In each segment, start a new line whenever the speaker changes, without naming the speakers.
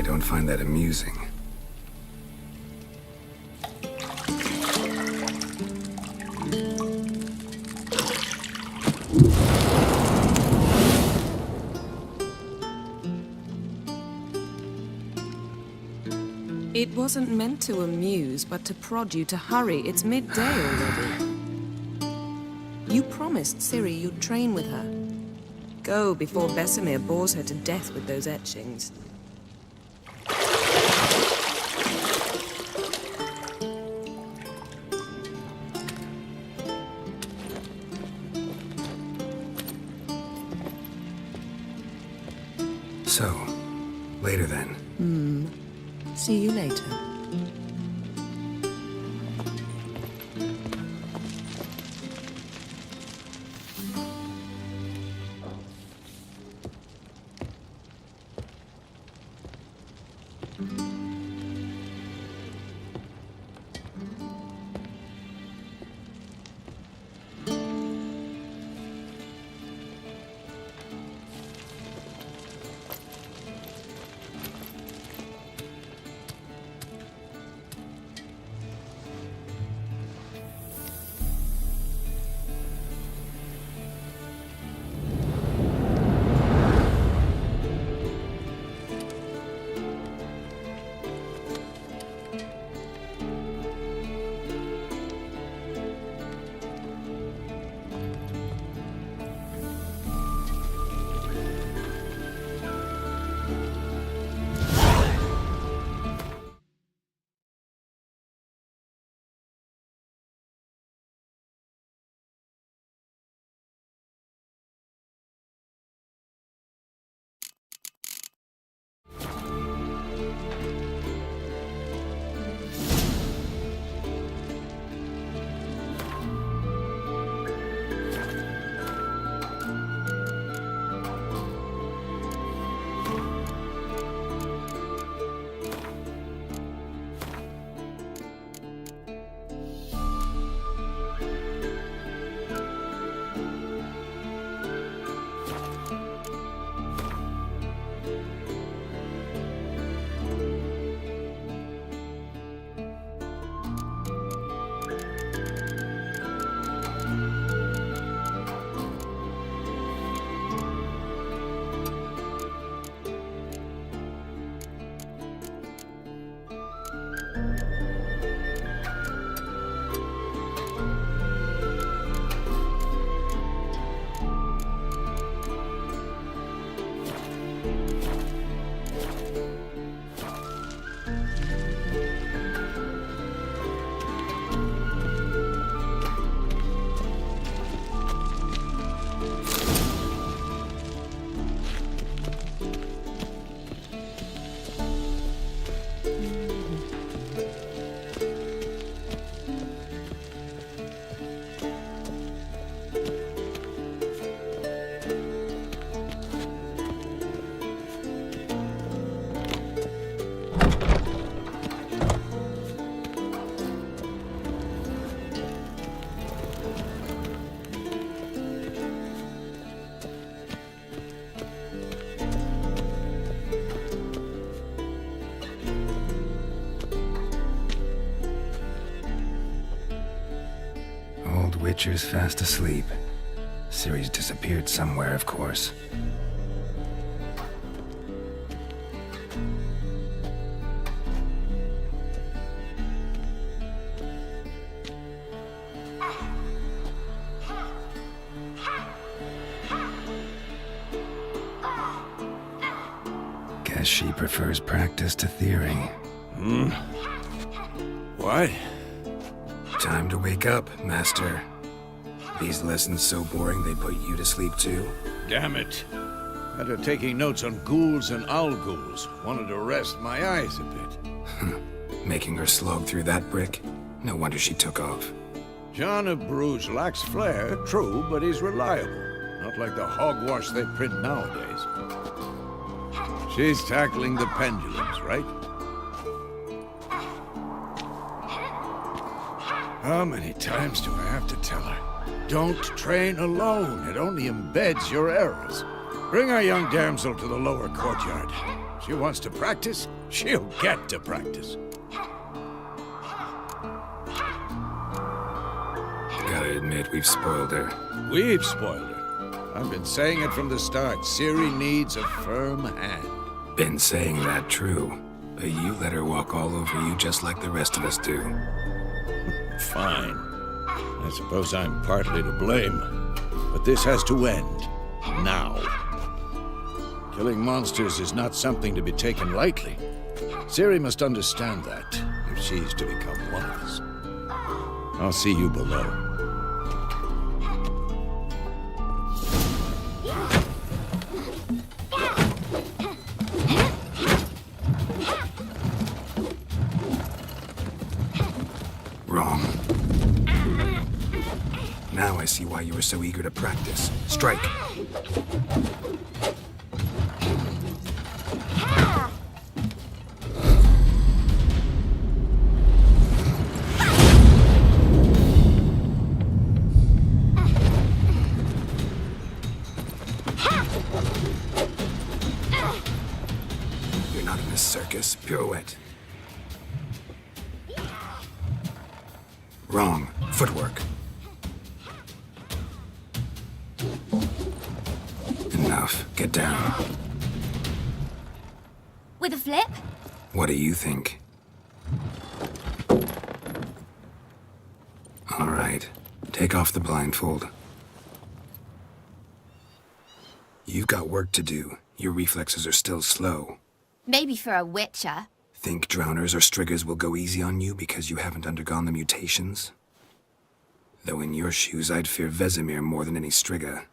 don't find that amusing.
It wasn't meant to amuse, but to prod you to hurry. It's midday already. You promised Ciri you'd train with her. Go before Vesemir bores her to death with those etchings.
So, later then.
See you later.
Witcher's fast asleep. Ciri's disappeared somewhere, of course. Guess she prefers practice to theory.
What?
Time to wake up, Master. These lessons so boring they put you to sleep too?
Damn it. After taking notes on ghouls and owl ghouls, wanted to rest my eyes a bit.
Making her slog through that brick? No wonder she took off.
John of Bruges lacks flair, true, but he's reliable. Not like the hogwash they print nowadays. She's tackling the pendulums, right? How many times do I have to tell her? Don't train alone. It only embeds your errors. Bring our young damsel to the lower courtyard. She wants to practice? She'll get to practice.
Gotta admit, we've spoiled her.
We've spoiled her. I've been saying it from the start. Ciri needs a firm hand.
Been saying that true, but you let her walk all over you just like the rest of us do.
Fine. I suppose I'm partly to blame. But this has to end. Now. Killing monsters is not something to be taken lightly. Ciri must understand that, if she's to become one of us. I'll see you below.
Wrong. Now I see why you were so eager to practice. Strike. You're not in this circus. Pirouette. Wrong. Footwork. Enough. Get down.
With a flip?
What do you think? All right. Take off the blindfold. You've got work to do. Your reflexes are still slow.
Maybe for a witcher.
Think drowners or striggers will go easy on you because you haven't undergone the mutations? Though in your shoes, I'd fear Vesemir more than any strigger.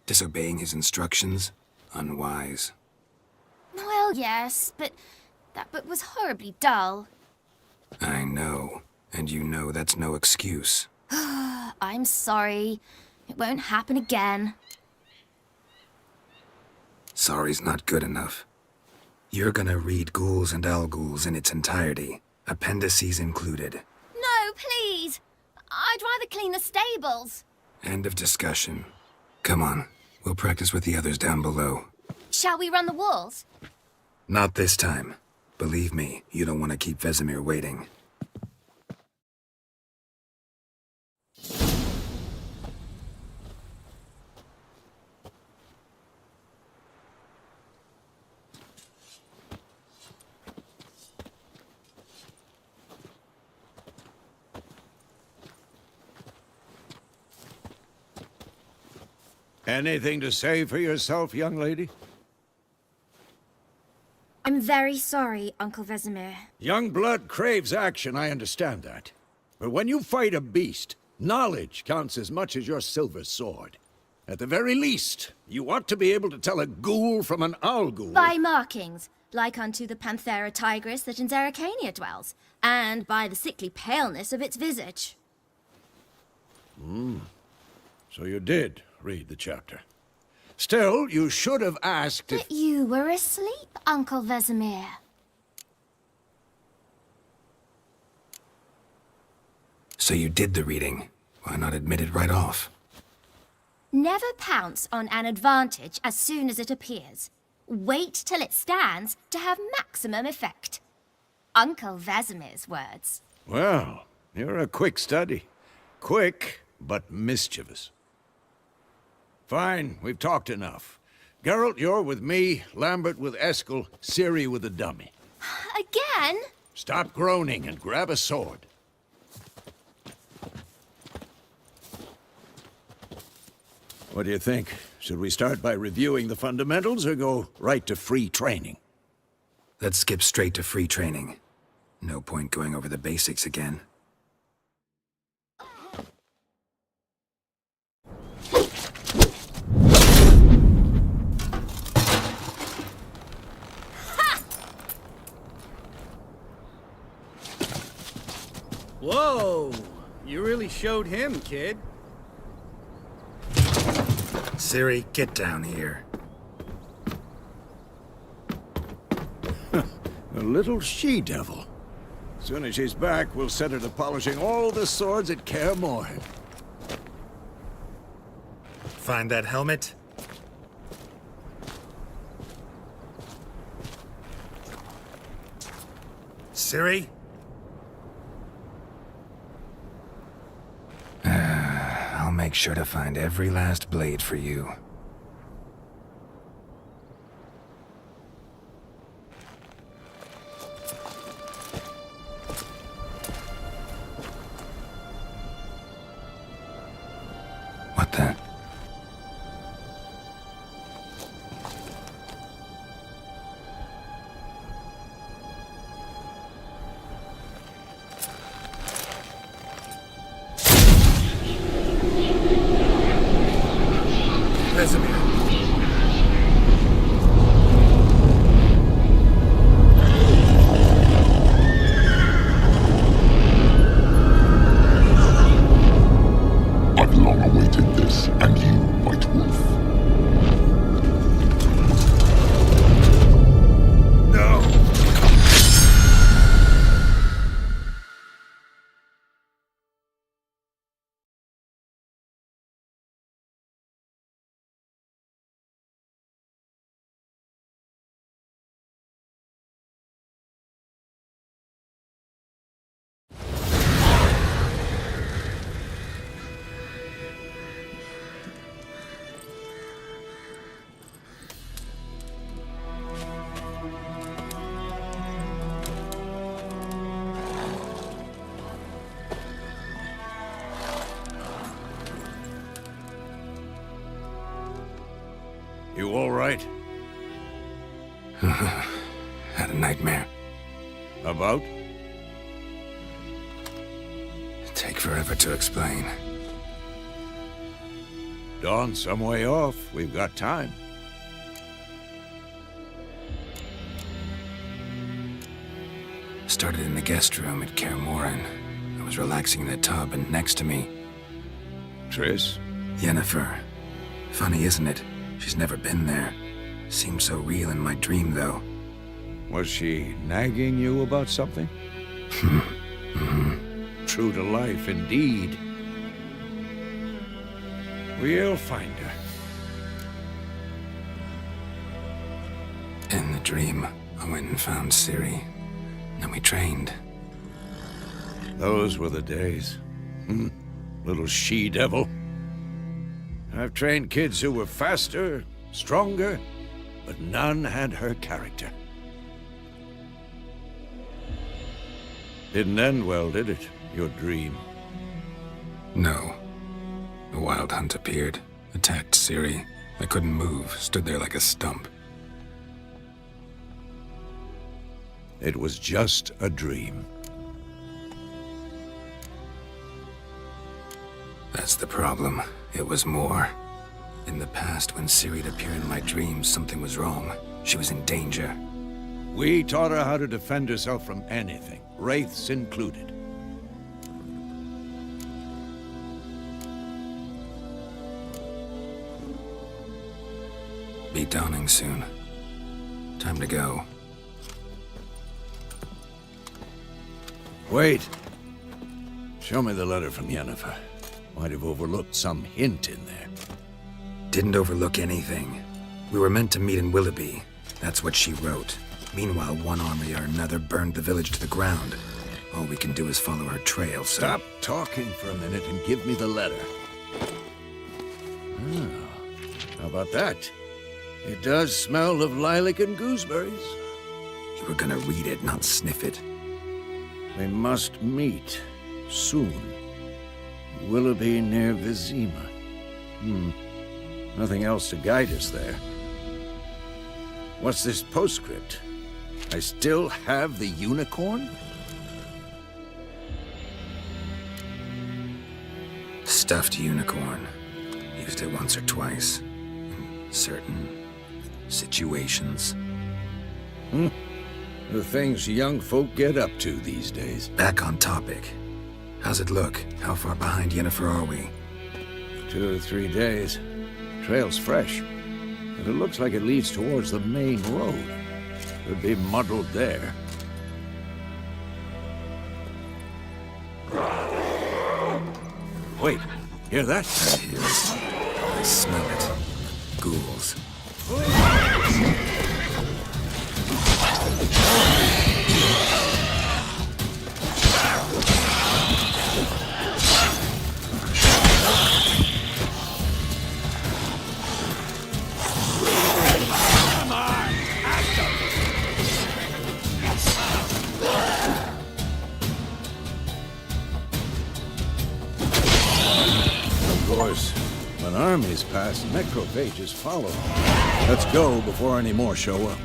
Disobeying his instructions? Unwise.
Well, yes, but that book was horribly dull.
I know. And you know that's no excuse.
I'm sorry. It won't happen again.
Sorry's not good enough. You're gonna read Ghouls and Alghouls in its entirety, appendices included.
No, please! I'd rather clean the stables.
End of discussion. Come on, we'll practice with the others down below.
Shall we run the walls?
Not this time. Believe me, you don't want to keep Vesemir waiting.
Anything to say for yourself, young lady?
I'm very sorry, Uncle Vesemir.
Young blood craves action, I understand that. But when you fight a beast, knowledge counts as much as your silver sword. At the very least, you ought to be able to tell a ghoul from an Alghoul.
By markings, like unto the Panthera tigris that in Zerrikania dwells, and by the sickly paleness of its visage.
So you did read the chapter. Still, you should have asked if...
But you were asleep, Uncle Vesemir.
So you did the reading. Why not admit it right off?
Never pounce on an advantage as soon as it appears. Wait till it stands to have maximum effect. Uncle Vesemir's words.
Well, you're a quick study. Quick, but mischievous. Fine, we've talked enough. Geralt, you're with me, Lambert with Eskel, Ciri with the dummy.
Again?
Stop groaning and grab a sword. What do you think? Should we start by reviewing the fundamentals or go right to free training?
Let's skip straight to free training. No point going over the basics again.
Whoa! You really showed him, kid.
Ciri, get down here.
A little she-devil. Soon as she's back, we'll set her to polishing all the swords at Kaer Morhen.
Find that helmet? Ciri? I'll make sure to find every last blade for you. What the? Vesemir.
I've long awaited this, and you, White Wolf.
No!
You all right?
Had a nightmare.
About?
Take forever to explain.
Dawn's some way off. We've got time.
Started in the guest room at Kaer Morhen. I was relaxing in the tub, and next to me,
Triss?
Yennefer. Funny, isn't it? She's never been there. Seemed so real in my dream, though.
Was she nagging you about something? True to life, indeed. We'll find her.
In the dream, I went and found Ciri. Then we trained.
Those were the days. Little she-devil. I've trained kids who were faster, stronger, but none had her character. Didn't end well, did it? Your dream.
No. A wild hunt appeared, attacked Ciri. I couldn't move, stood there like a stump.
It was just a dream.
That's the problem. It was more. In the past, when Ciri'd appear in my dreams, something was wrong. She was in danger.
We taught her how to defend herself from anything, wraiths included.
Be dawning soon. Time to go.
Wait. Show me the letter from Yennefer. Might have overlooked some hint in there.
Didn't overlook anything. We were meant to meet in Willoughby. That's what she wrote. Meanwhile, one army or another burned the village to the ground. All we can do is follow her trail, so...
Stop talking for a minute and give me the letter. Oh, how about that? It does smell of lilac and gooseberries.
You were gonna read it, not sniff it.
We must meet soon. Willoughby near Vizima. Nothing else to guide us there. What's this postscript? I still have the unicorn?
Stuffed unicorn. Used it once or twice. In certain situations.
The things young folk get up to these days.
Back on topic. How's it look? How far behind Yennefer are we?
2 or 3 days. Trail's fresh, but it looks like it leads towards the main road. Could be muddled there. Wait, hear that?
I hear it. I smell it. Ghouls.
armies pass, necrophages follow. Let's go before any more show up.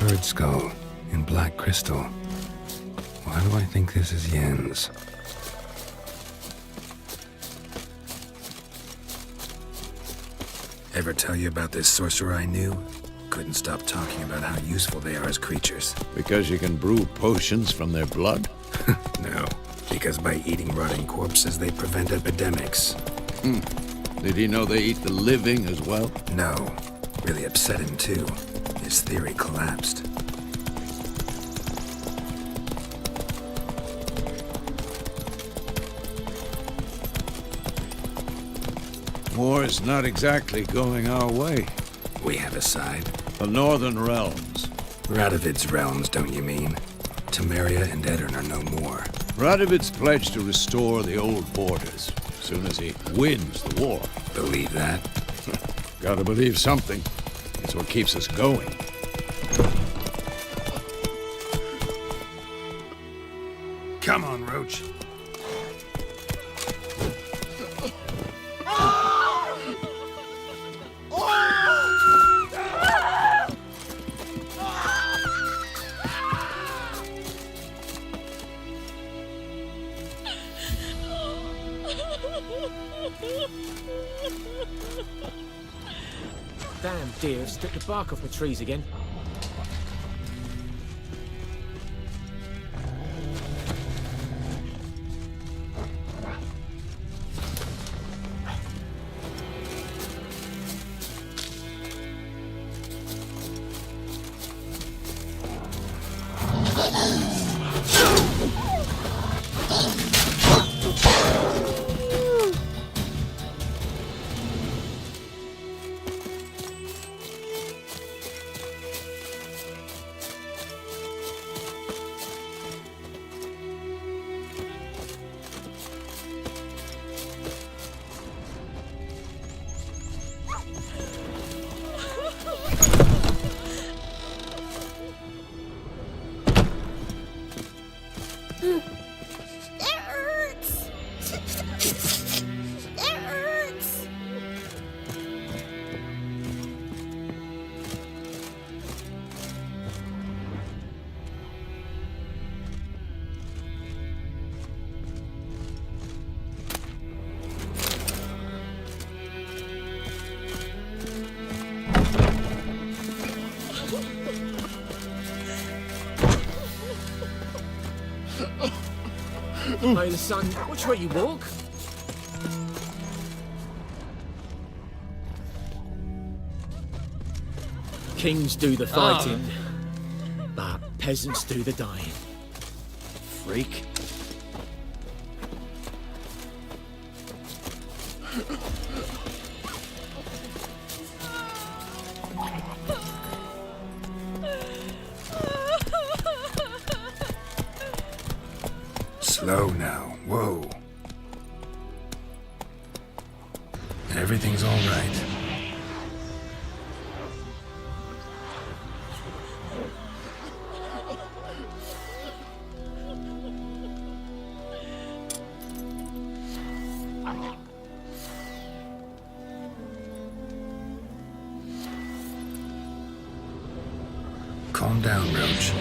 Bird skull in black crystal. Why do I think this is Yen's? Ever tell you about this sorcerer I knew? Couldn't stop talking about how useful they are as creatures.
Because you can brew potions from their blood?
No, because by eating rotting corpses, they prevent epidemics.
Did he know they eat the living as well?
No, really upset him too. His theory collapsed.
War's not exactly going our way.
We have a side.
The Northern Realms.
Radovid's realms, don't you mean? Temeria and Edirn are no more.
Radovid's pledged to restore the old borders as soon as he wins the war.
Believe that?
Gotta believe something. It's what keeps us going.
Come on, Roach.
Damn deer, stripped the bark off the trees again. Layla, son, watch where you walk. Kings do the fighting, but peasants do the dying. Freak.
Slow now. Whoa. Everything's all right. Calm down, Roach.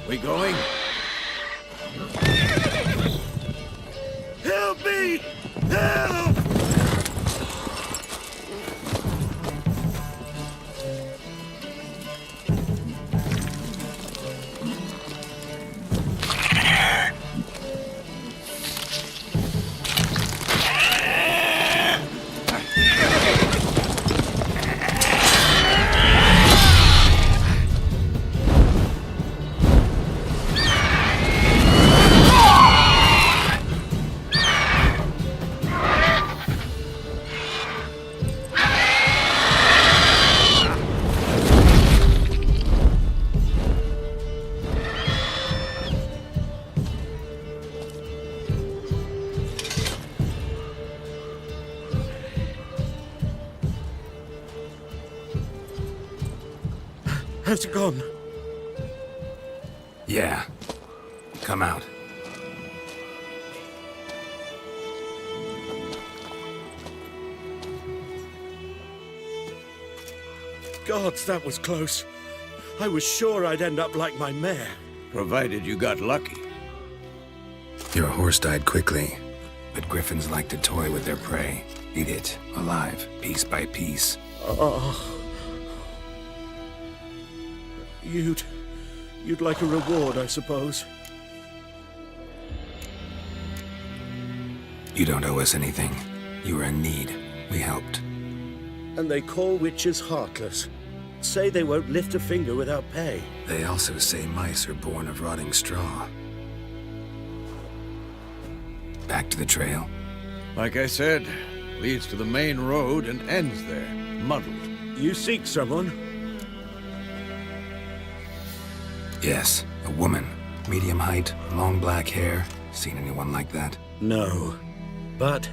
We going?
Help me! Help! How's it gone?
Yeah. Come out.
Gods, that was close. I was sure I'd end up like my mare.
Provided you got lucky.
Your horse died quickly, but griffins like to toy with their prey. Eat it, alive, piece by piece.
You'd like a reward, I suppose.
You don't owe us anything. You were in need. We helped.
And they call witches heartless. Say they won't lift a finger without pay.
They also say mice are born of rotting straw. Back to the trail?
Like I said, leads to the main road and ends there, muddled.
You seek someone?
Yes, a woman. Medium height, long black hair. Seen anyone like that?
No. But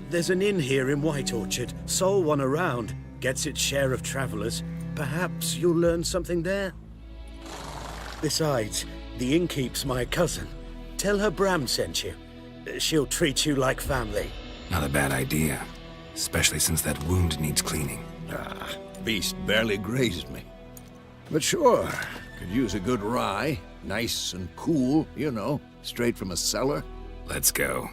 there's an inn here in White Orchard. Sole one around. Gets its share of travelers. Perhaps you'll learn something there? Besides, the innkeep's my cousin. Tell her Bram sent you. She'll treat you like family.
Not a bad idea. Especially since that wound needs cleaning.
Beast barely grazed me. But sure, could use a good rye. Nice and cool, you know, straight from a cellar.
Let's go.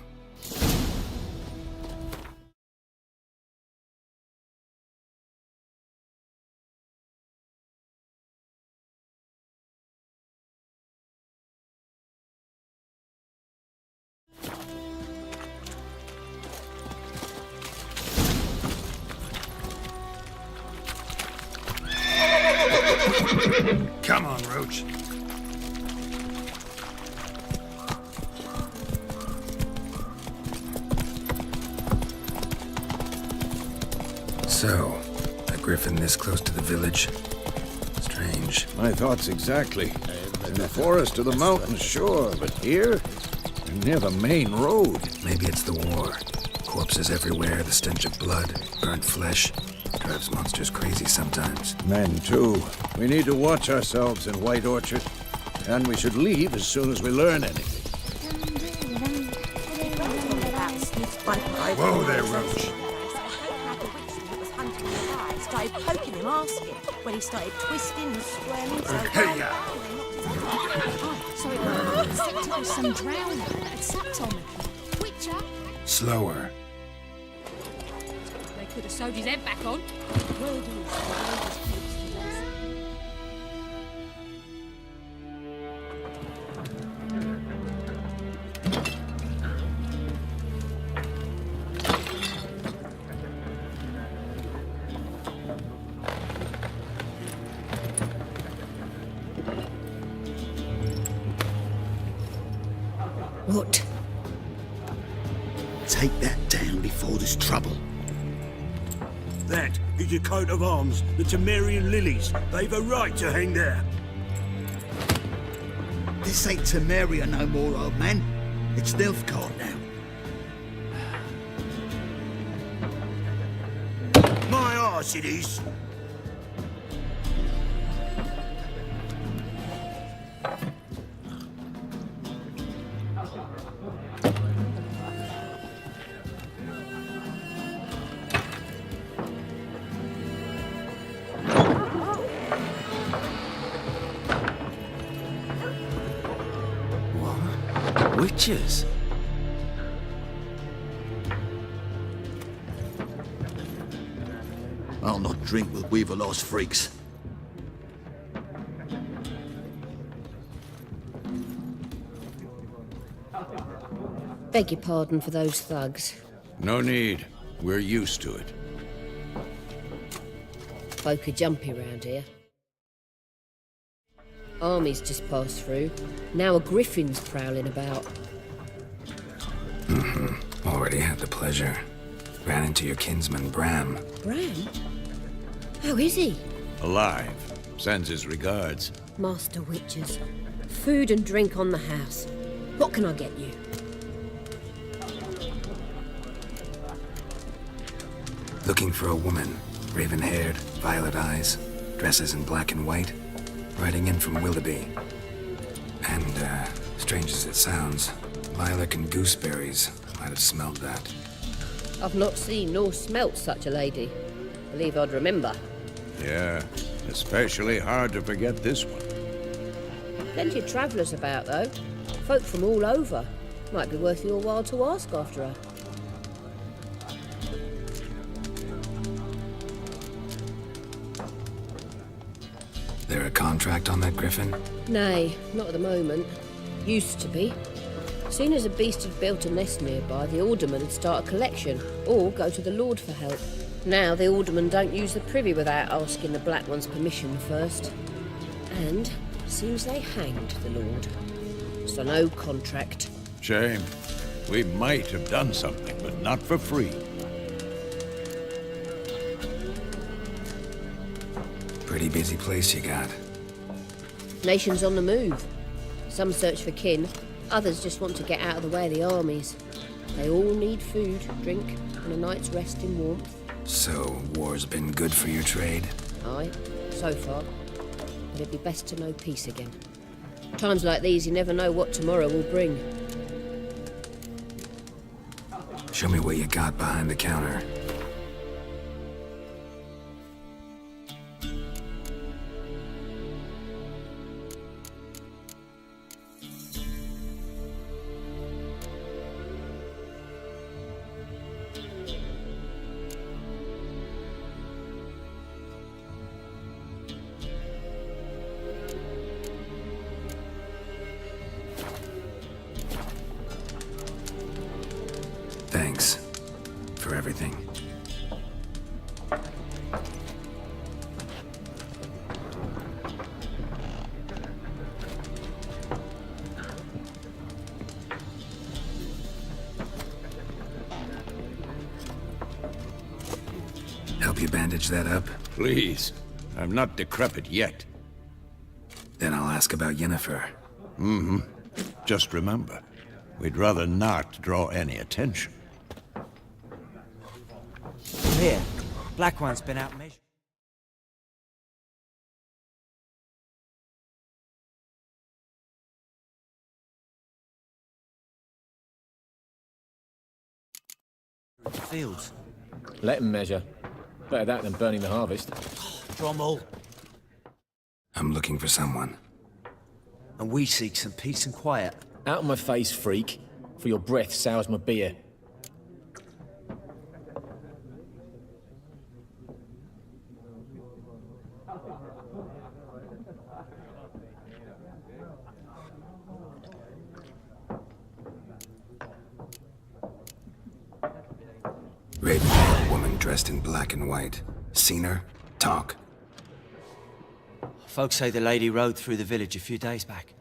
Come on, Roach. So, a griffin this close to the village? Strange.
My thoughts exactly. In the forest or the mountains, sure, but here? Near the main road.
Maybe it's the war. Corpses everywhere, the stench of blood, burnt flesh. Drives monsters crazy sometimes.
Men, too. We need to watch ourselves in White Orchard. And we should leave as soon as we learn anything. Whoa there, Roach.
Started poking him, asking when he started twisting and squirming. So
Hey-ya!
sorry, I suspect it was some drowning that had sucked on me. Witcher,
Slower.
they could have sewed his head back on. Will do.
What?
Take that down before there's trouble. That is your coat of arms, the Temerian lilies. They've a right to hang there.
This ain't Temeria no more, old man. It's Nilfgaard now.
My arse it is.
Witches?
I'll not drink with Weaverlost freaks.
Beg your pardon for those thugs.
No need. We're used to it.
Folk are jumpy round here. Armies just passed through. Now a griffin's prowling about.
Already had the pleasure. Ran into your kinsman, Bram.
Bram? How is he?
Alive. Sends his regards.
Master Witchers. Food and drink on the house. What can I get you?
Looking for a woman. Raven-haired, violet eyes, dresses in black and white. Riding in from Willoughby. And, strange as it sounds, lilac and gooseberries might have smelled that.
I've not seen nor smelt such a lady. Believe I'd remember.
Yeah, especially hard to forget this one.
Plenty of travellers about, though. Folk from all over. Might be worth your while to ask after her.
There a contract on that griffin?
Nay, not at the moment. Used to be. Soon as a beast had built a nest nearby, the alderman would start a collection, or go to the Lord for help. Now the aldermen don't use the privy without asking the Black One's permission first. And seems they hanged the Lord. So no contract.
Shame. We might have done something, but not for free.
Pretty busy place you got.
Nations on the move. Some search for kin, others just want to get out of the way of the armies. They all need food, drink, and a night's rest in warmth.
So, war's been good for your trade?
Aye, so far. But it'd be best to know peace again. Times like these, you never know what tomorrow will bring.
Show me what you got behind the counter. Thanks for everything. Help you bandage that up?
Please. I'm not decrepit yet.
Then I'll ask about Yennefer.
Just remember, we'd rather not draw any attention.
Here, Black One's been out measuring. Fields.
Let 'em measure. Better that than burning the harvest.
Drommel.
I'm looking for someone.
And we seek some peace and quiet.
Out of my face, freak. For your breath sours my beer.
Red-haired woman dressed in black and white. Seen her? Talk.
Folks say the lady rode through the village a few days back.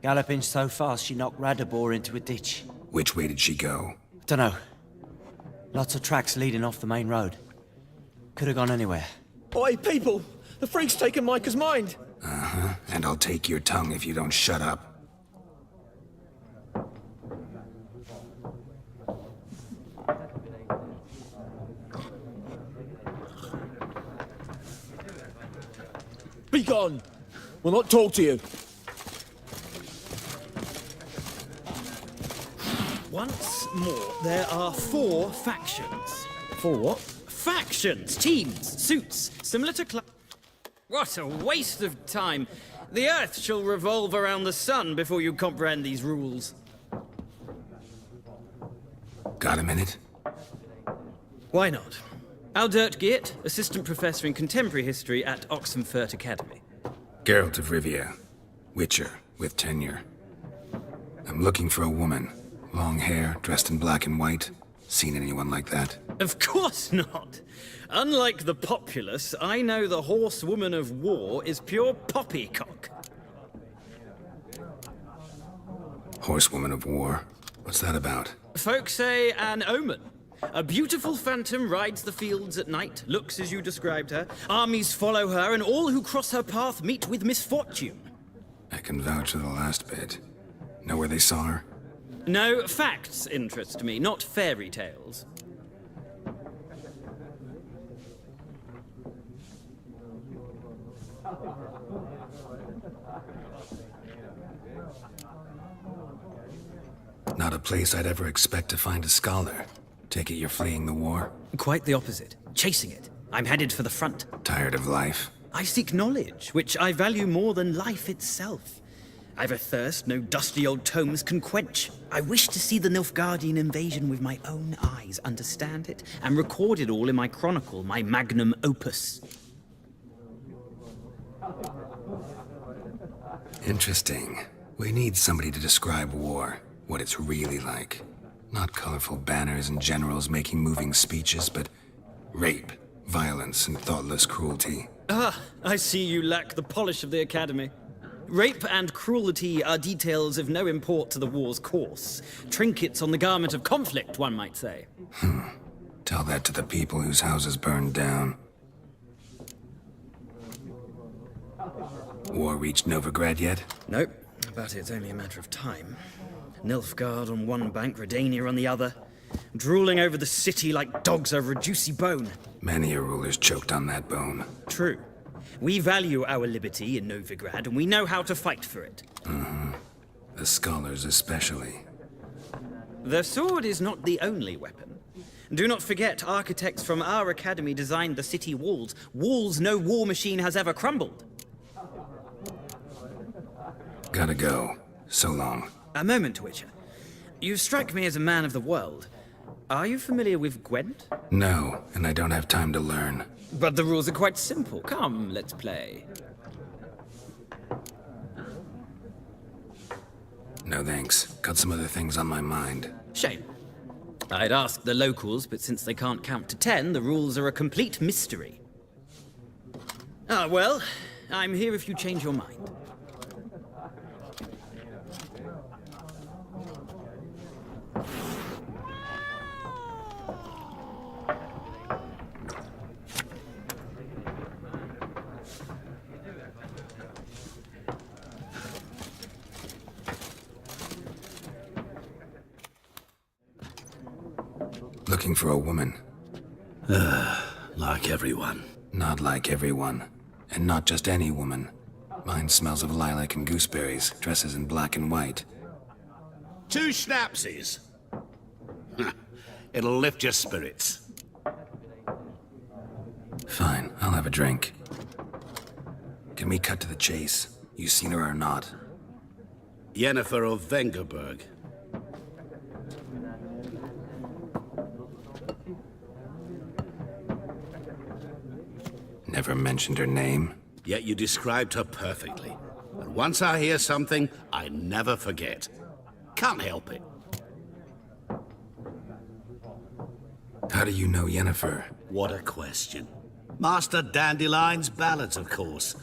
Galloping so fast she knocked Radabor into a ditch.
Which way did she go?
Dunno. Lots of tracks leading off the main road. Could have gone anywhere.
Oi, people! The freak's taken Micah's mind!
Uh-huh. And I'll take your tongue if you don't shut up.
Be gone! We'll not talk to you.
Once more, there are 4 factions.
For what?
Factions, teams, suits, similar to What a waste of time. The Earth shall revolve around the sun before you comprehend these rules.
Got a minute?
Why not? Aldert Geert, Assistant Professor in Contemporary History at Oxenfurt Academy.
Geralt of Rivia. Witcher, with tenure. I'm looking for a woman. Long hair, dressed in black and white. Seen anyone like that?
Of course not. Unlike the populace, I know the horsewoman of war is pure poppycock.
Horsewoman of war? What's that about?
Folk say an omen. A beautiful phantom rides the fields at night, looks as you described her. Armies follow her, and all who cross her path meet with misfortune.
I can vouch for the last bit. Know where they saw her?
No, facts interest me, not fairy tales.
Not a place I'd ever expect to find a scholar. Take it you're fleeing the war?
Quite the opposite. Chasing it. I'm headed for the front.
Tired of life?
I seek knowledge, which I value more than life itself. I've a thirst no dusty old tomes can quench. I wish to see the Nilfgaardian invasion with my own eyes, understand it, and record it all in my chronicle, my magnum opus.
Interesting. We need somebody to describe war, what it's really like. Not colorful banners and generals making moving speeches, but rape, violence, and thoughtless cruelty.
Ah, I see you lack the polish of the Academy. Rape and cruelty are details of no import to the war's course. Trinkets on the garment of conflict, one might say.
Tell that to the people whose houses burned down. War reached Novigrad yet?
Nope, but it's only a matter of time. Nilfgaard on one bank, Redania on the other. Drooling over the city like dogs over a juicy bone.
Many a ruler's choked on that bone.
True. We value our liberty in Novigrad, and we know how to fight for it.
The scholars especially.
The sword is not the only weapon. Do not forget, architects from our academy designed the city walls. Walls no war machine has ever crumbled.
Gotta go. So long.
A moment, Witcher. You strike me as a man of the world. Are you familiar with Gwent?
No, and I don't have time to learn.
But the rules are quite simple. Come, let's play.
No thanks. Got some other things on my mind.
Shame. I'd ask the locals, but since they can't count to 10, the rules are a complete mystery. Ah, well, I'm here if you change your mind.
Looking for a woman.
Like everyone.
Not like everyone. And not just any woman. Mine smells of lilac and gooseberries, dresses in black and white.
2 schnapsies.
It'll lift your spirits.
Fine, I'll have a drink. Can we cut to the chase? You seen her or not?
Yennefer of Vengerberg.
Never mentioned her name.
Yet you described her perfectly. And once I hear something, I never forget. Can't help it.
How do you know Yennefer?
What a question. Master Dandelion's ballads, of course.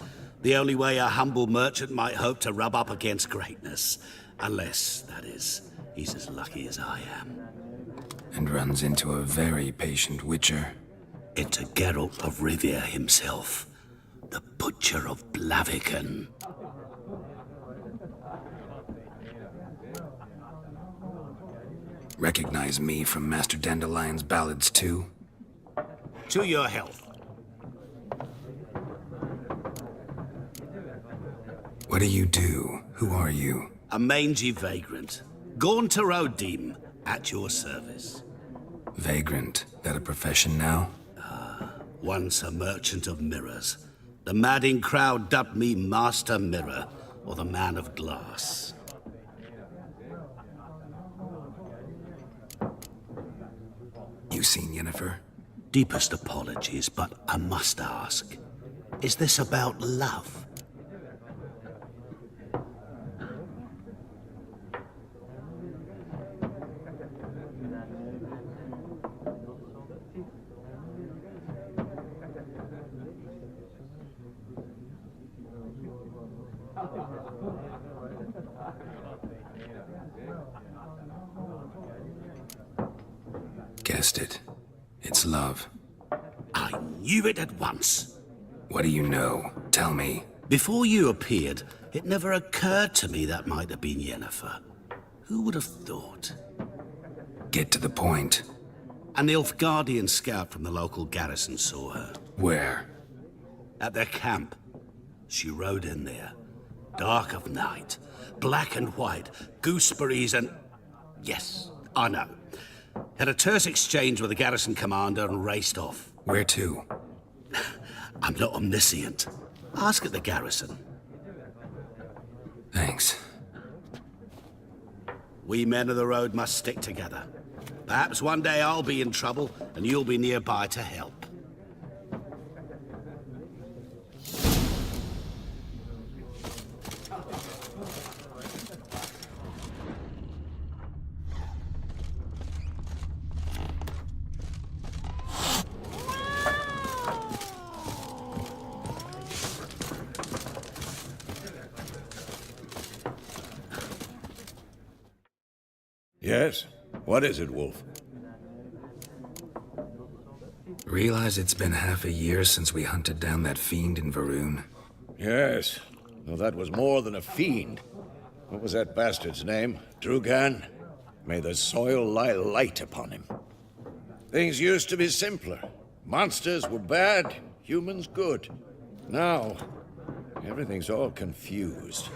The only way a humble merchant might hope to rub up against greatness. Unless, that is, he's as lucky as I am.
And runs into a very patient witcher.
Into Geralt of Rivia himself. The Butcher of Blaviken.
Recognize me from Master Dandelion's ballads too?
To your health.
What do you do? Who are you?
A mangy vagrant. Gaunter O'Deem, at your service.
Vagrant. That a profession now?
Once a merchant of mirrors. The madding crowd dubbed me Master Mirror, or the Man of Glass.
You seen Yennefer?
Deepest apologies, but I must ask. Is this about love?
Guessed it. It's love.
I knew it at once.
What do you know? Tell me.
Before you appeared, it never occurred to me that might have been Yennefer. Who would have thought?
Get to the point.
An Nilfgaardian scout from the local garrison saw her.
Where?
At their camp. She rode in there. Dark of night. Black and white. Gooseberries and... Yes, I know. Had a terse exchange with the garrison commander and raced off.
Where to?
I'm not omniscient. Ask at the garrison.
Thanks.
We men of the road must stick together. Perhaps one day I'll be in trouble and you'll be nearby to help.
Yes? What is it, Wolf?
Realize it's been half a year since we hunted down that fiend in Varun?
Yes. Well, that was more than a fiend. What was that bastard's name? Drugan? May the soil lie light upon him. Things used to be simpler. Monsters were bad, humans good. Now, everything's all confused.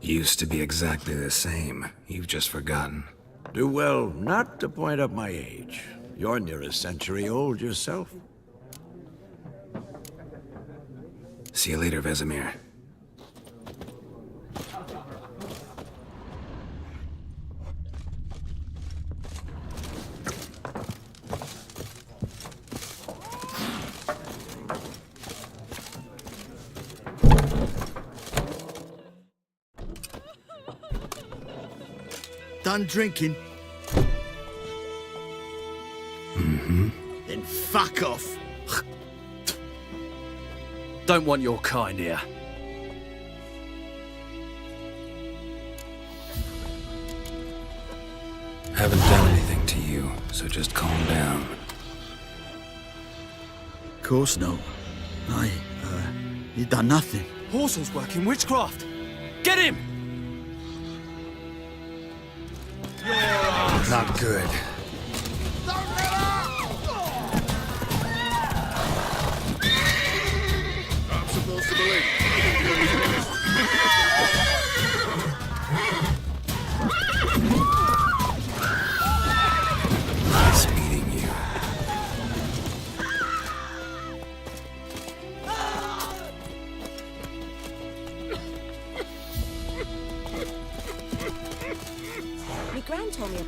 Used to be exactly the same. You've just forgotten.
Do well not to point up my age. You're near a century old yourself.
See you later, Vesemir.
Done drinking?
Mm-hmm.
Then fuck off.
Don't want your kind here.
Haven't done anything to you, so just calm down.
Of course not. You done nothing.
Horsel's working witchcraft. Get him!
Not good.
I'm supposed to believe.
Speedy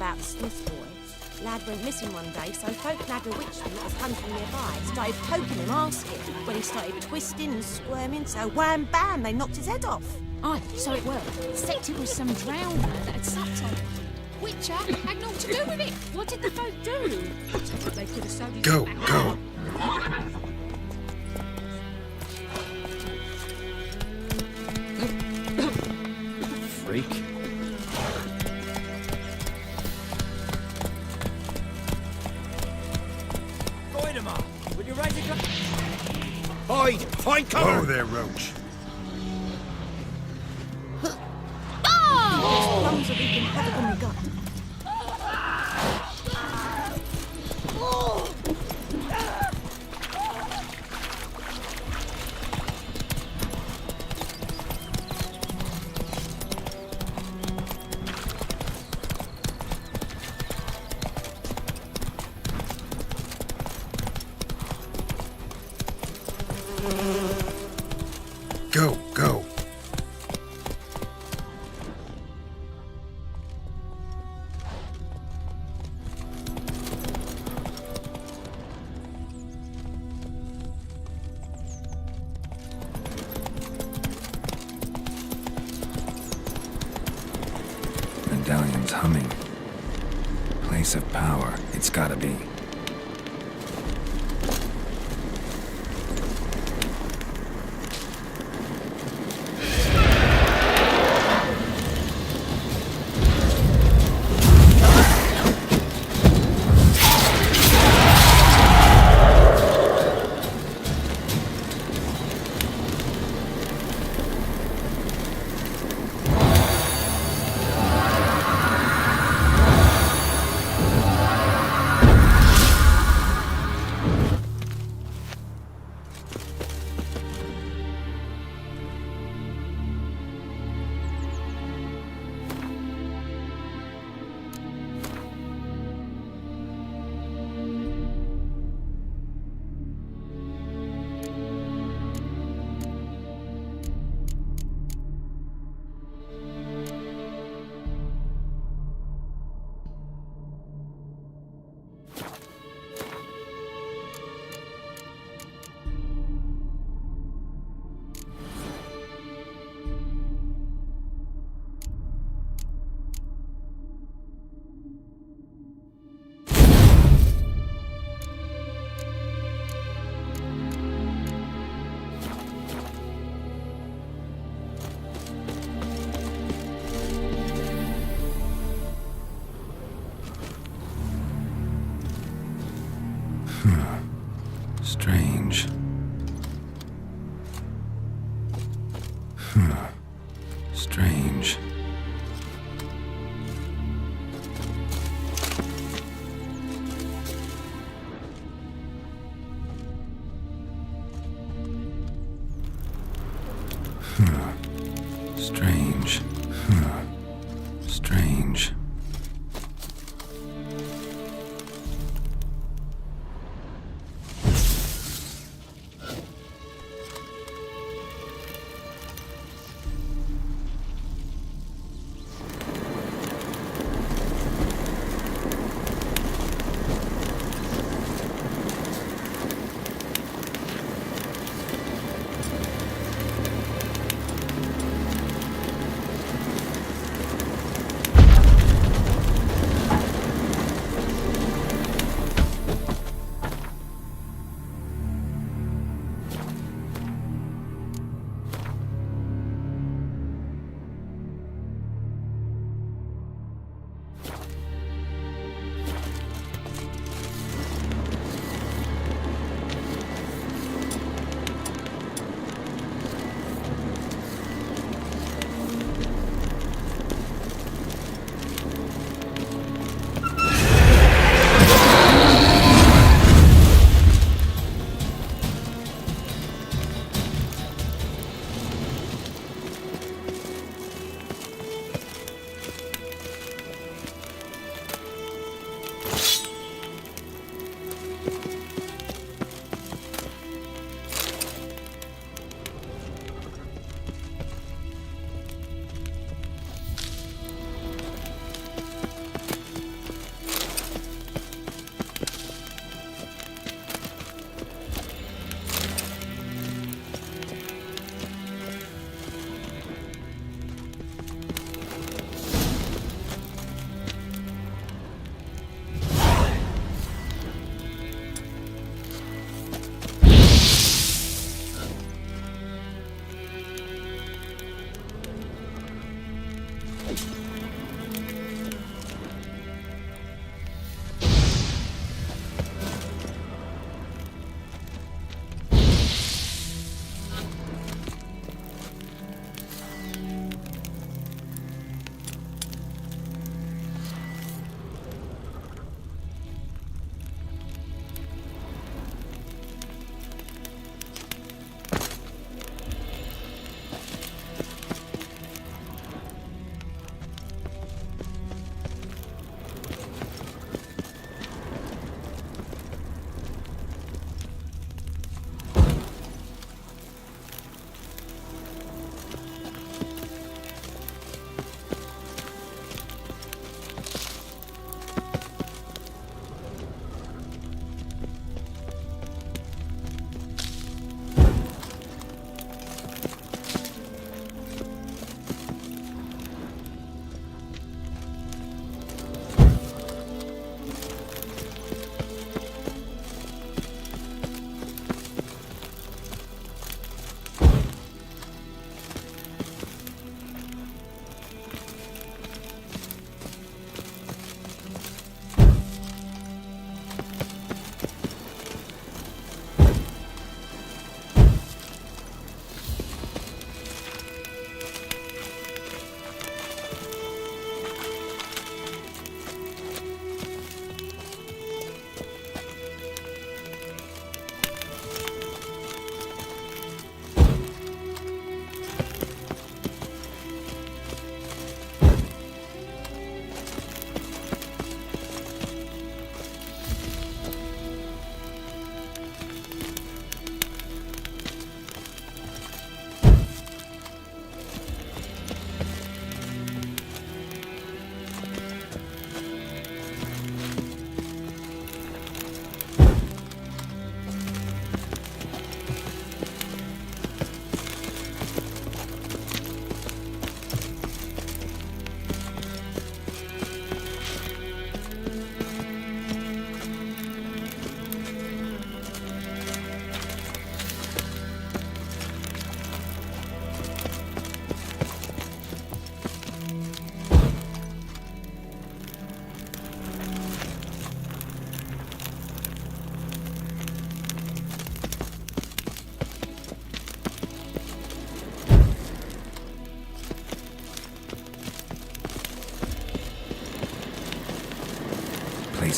about the Smith boy. Lad went missing one day, so folk nagged a witchman that was hunting nearby. Started poking him, asking. When he started twisting and squirming, so wham bam, they knocked his head off.
Aye, so it were. Except it was some drowned man that had sucked on. Witcher had naught to do with it. What did the folk do? They could have sewed his
Go,
back.
go.
Freak.
Will you raise a glass?
Hide! Find cover!
Whoa there, Roach.
Lungs are wreaking havoc on the gut.
Go, go. Medallion's humming. Place of power. It's gotta be. Strange. Strange. Strange. Strange.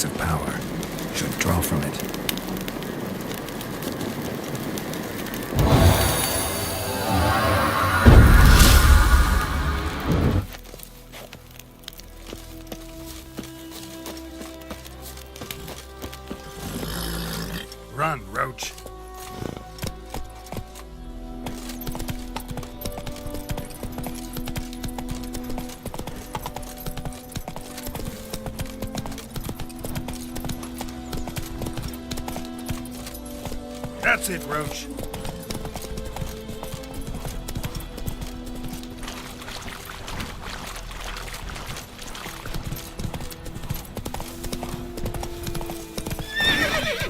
place of power should draw from it. Run, Roach. That's it, Roach.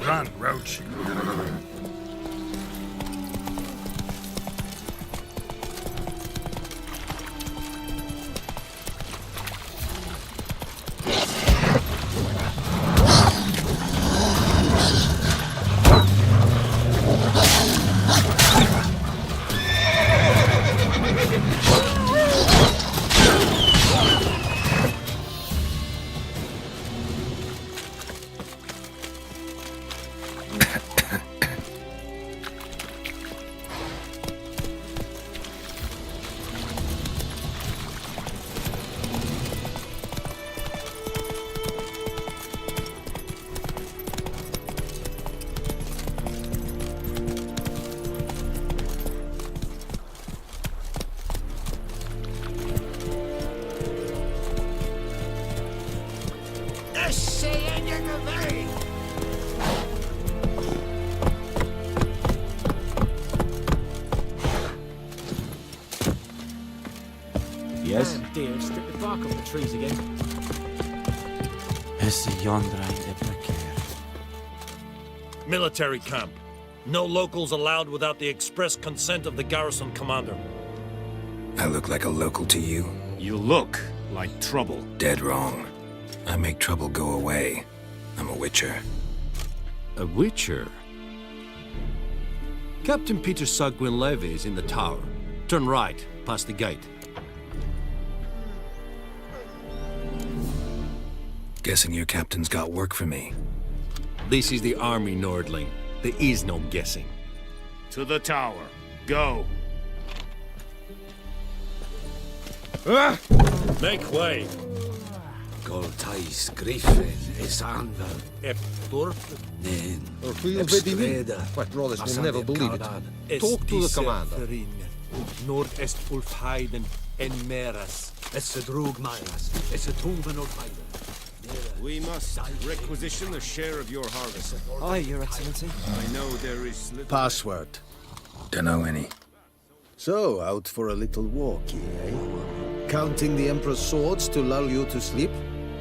Run, Roach.
Yes?
Damn deer, strip the bark off the trees again.
Military camp. No locals allowed without the express consent of the garrison commander.
I look like a local to you?
You look like trouble.
Dead wrong. I make trouble go away. I'm a witcher.
A witcher? Captain Peter Saar Gwynleve is in the tower. Turn right, past the gate.
Guessing your captain's got work for me.
This is the army, Nordling. There is no guessing.
To the tower. Go.
Make way.
Goltais Griffin is under.
Eptor.
Nen.
Rollers will never believe it. Talk to the commander.
Nord-est Ulfheiden en Meras.
Es a drug Myras. Es a tumben of
We must requisition a share of your harvest.
Aye, Your Excellency.
I know there is little...
Password.
Dunno any.
So, out for a little walk, eh? Counting the Emperor's swords to lull you to sleep?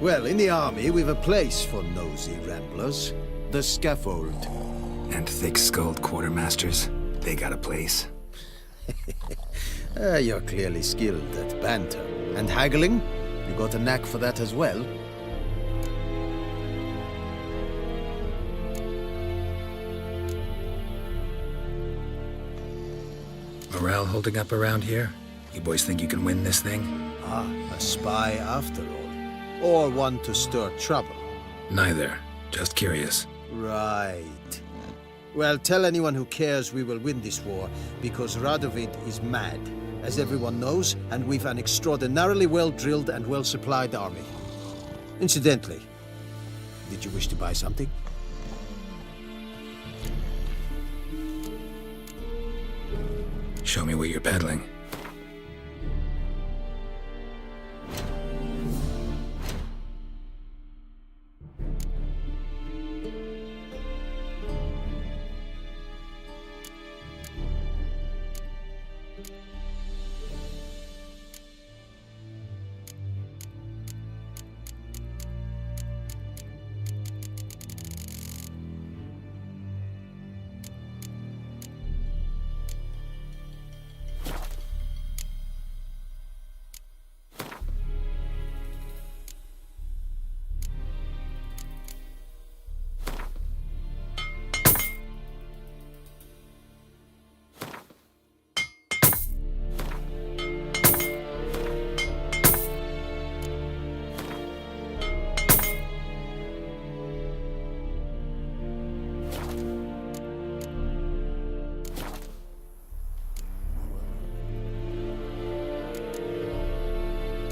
Well, in the army, we've a place for nosy ramblers. The scaffold.
And thick-skulled quartermasters, they got a place.
You're clearly skilled at banter. And haggling? You got a knack for that as well?
Morale holding up around here? You boys think you can win this thing?
Ah, a spy after all. Or one to stir trouble.
Neither. Just curious.
Right. Well, tell anyone who cares we will win this war, because Radovid is mad, as everyone knows, and we've an extraordinarily well-drilled and well-supplied army. Incidentally, did you wish to buy something?
Show me what you're peddling.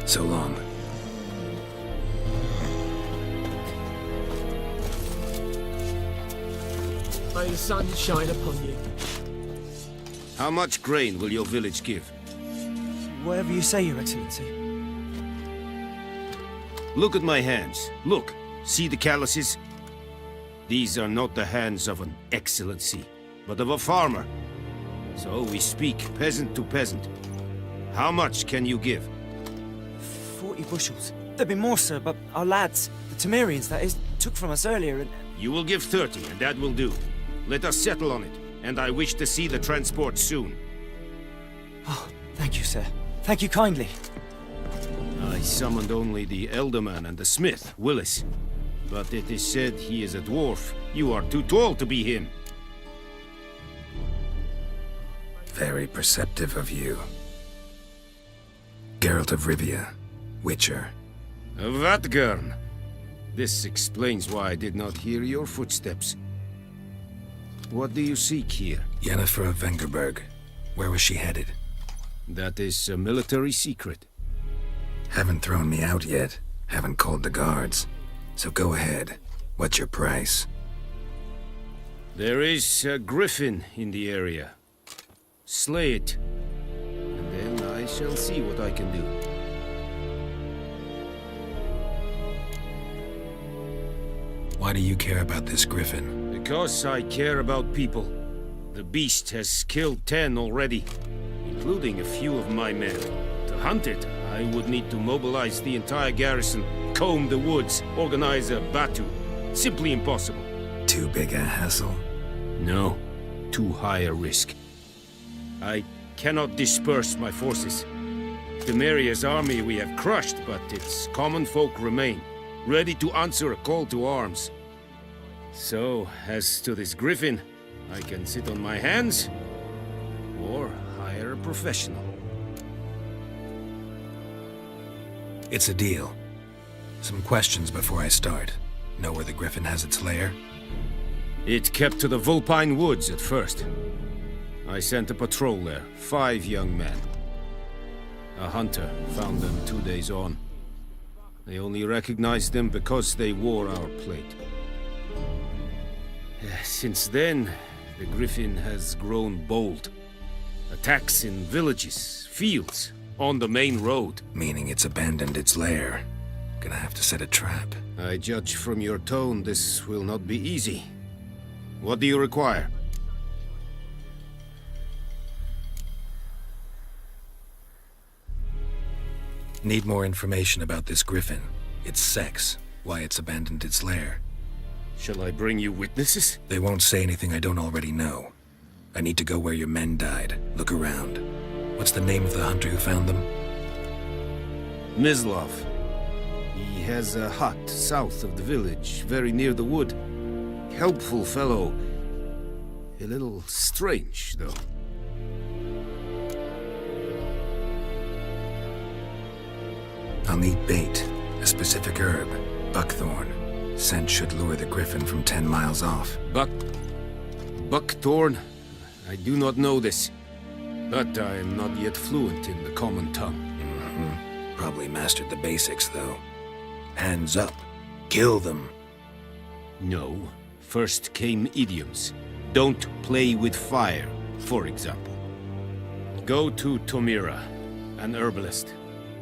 So long.
May the sun shine upon you.
How much grain will your village give?
Whatever you say, Your Excellency.
Look at my hands. Look. See the calluses? These are not the hands of an excellency, but of a farmer. So we speak peasant to peasant. How much can you give?
40 bushels. There'd be more, sir, but our lads, the Temerians, that is, took from us earlier and...
You will give 30, and that will do. Let us settle on it, and I wish to see the transport soon.
Oh, thank you, sir. Thank you kindly.
I summoned only the Elderman and the smith, Willis. But it is said he is a dwarf. You are too tall to be him.
Very perceptive of you. Geralt of Rivia, Witcher.
Vatgern. This explains why I did not hear your footsteps. What do you seek here?
Yennefer of Vengerberg. Where was she headed?
That is a military secret.
Haven't thrown me out yet. Haven't called the guards. So go ahead. What's your price?
There is a griffin in the area. Slay it, and then I shall see what I can do.
Why do you care about this griffin?
Because I care about people. The beast has killed 10 already, including a few of my men. To hunt it, I would need to mobilize the entire garrison, comb the woods, organize a batu. Simply impossible.
Too big a hassle?
No, too high a risk. I cannot disperse my forces. Temeria's army we have crushed, but its common folk remain, ready to answer a call to arms. So, as to this griffin, I can sit on my hands, or hire a professional.
It's a deal. Some questions before I start. Know where the griffin has its lair?
It kept to the Vulpine Woods at first. I sent a patrol there, 5 young men. A hunter found them 2 days on. They only recognized them because they wore our plate. Since then, the griffin has grown bold. Attacks in villages, fields, on the main road.
Meaning it's abandoned its lair. Gonna have to set a trap.
I judge from your tone this will not be easy. What do you require?
Need more information about this griffin. Its sex, why it's abandoned its lair.
Shall I bring you witnesses?
They won't say anything I don't already know. I need to go where your men died. Look around. What's the name of the hunter who found them?
Mislav. He has a hut south of the village, very near the wood. Helpful fellow. A little strange, though.
I'll need bait, a specific herb, buckthorn. Scent should lure the griffin from 10 miles off.
Buckthorn? I do not know this, but I am not yet fluent in the common tongue.
Probably mastered the basics, though. Hands up. Kill them.
No. First came idioms. Don't play with fire, for example. Go to Tomira, an herbalist.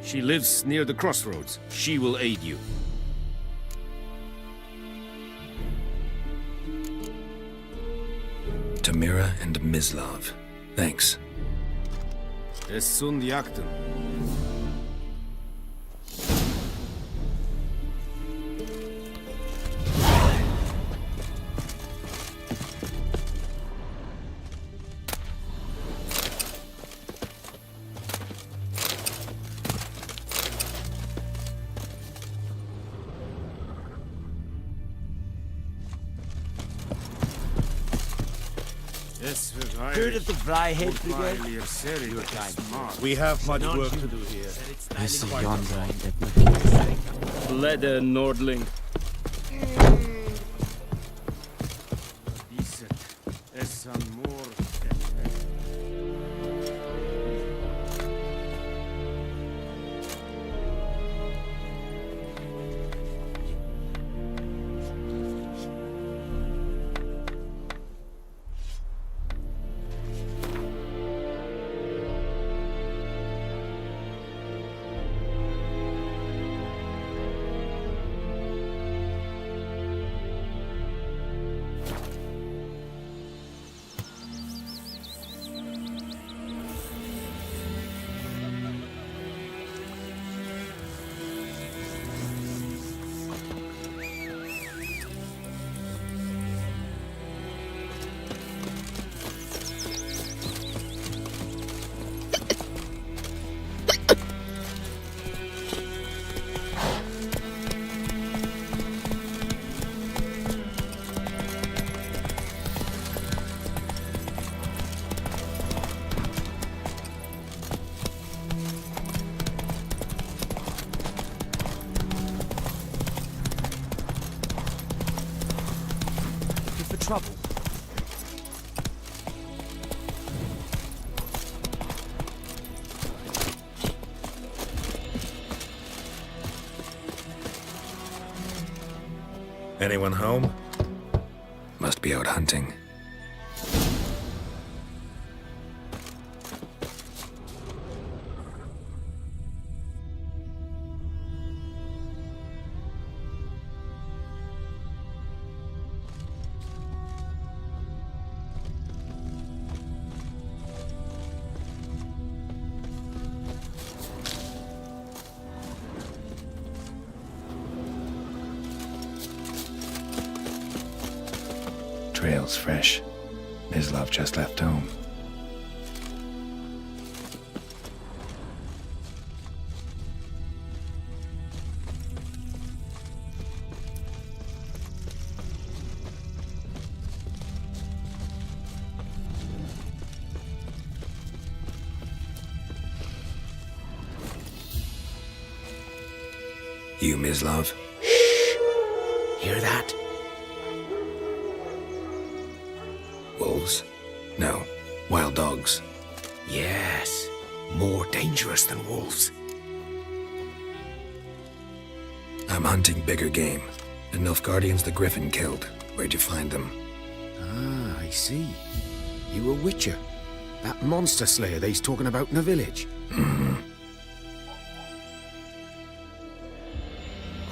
She lives near the crossroads. She will aid you.
Tomira and Mislav. Thanks.
Es sunt jagten.
Heard of the Vryheid Brigade?
We have much work to do here.
Leder Nordling.
trouble.
Anyone home? Must be out hunting. Trail's fresh. Mislav just left home. You, Mislav?
Hear that?
Wolves? No. Wild dogs.
Yes. More dangerous than wolves.
I'm hunting bigger game. The Nilfgaardians the Griffin killed. Where'd you find them?
Ah, I see. You a witcher. That monster slayer they's talking about in the village.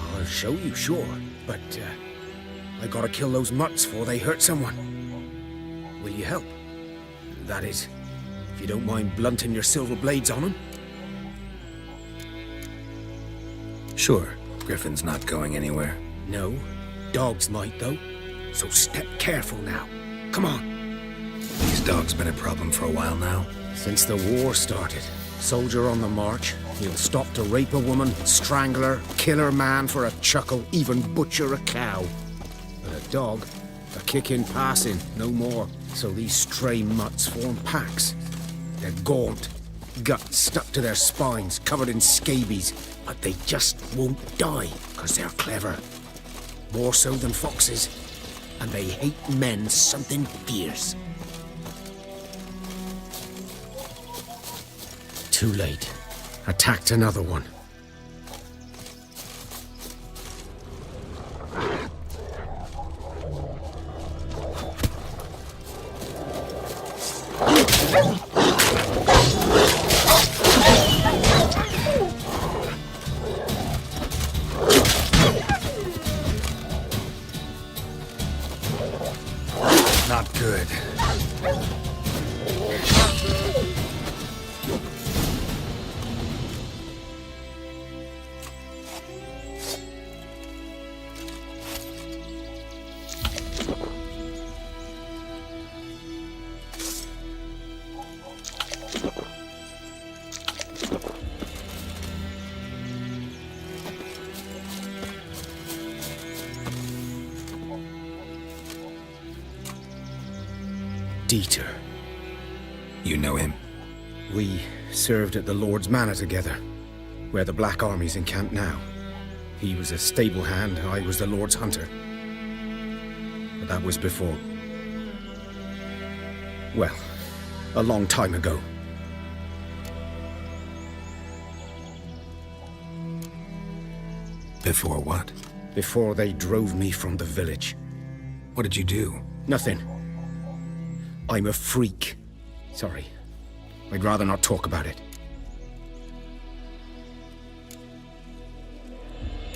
I'll show you, sure. But, I gotta kill those mutts before they hurt someone. Will you help? That is, if you don't mind blunting your silver blades on them.
Sure. Griffin's not going anywhere.
No. Dogs might, though. So step careful now. Come on.
These dogs been a problem for a while now.
Since the war started. Soldier on the march. He'll stop to rape a woman, strangle her, kill her man for a chuckle, even butcher a cow. But a dog, a kick in passing, no more. So these stray mutts form packs. They're gaunt, guts stuck to their spines, covered in scabies. But they just won't die, because they're clever. More so than foxes. And they hate men something fierce. Too late. Attacked another one.
Not good.
Dieter.
You know him?
We served at the Lord's Manor together, where the Black Army's encamped now. He was a stable hand, I was the Lord's hunter. But that was before... well, a long time ago.
Before what?
Before they drove me from the village.
What did you do?
Nothing. I'm a freak. Sorry. I'd rather not talk about it.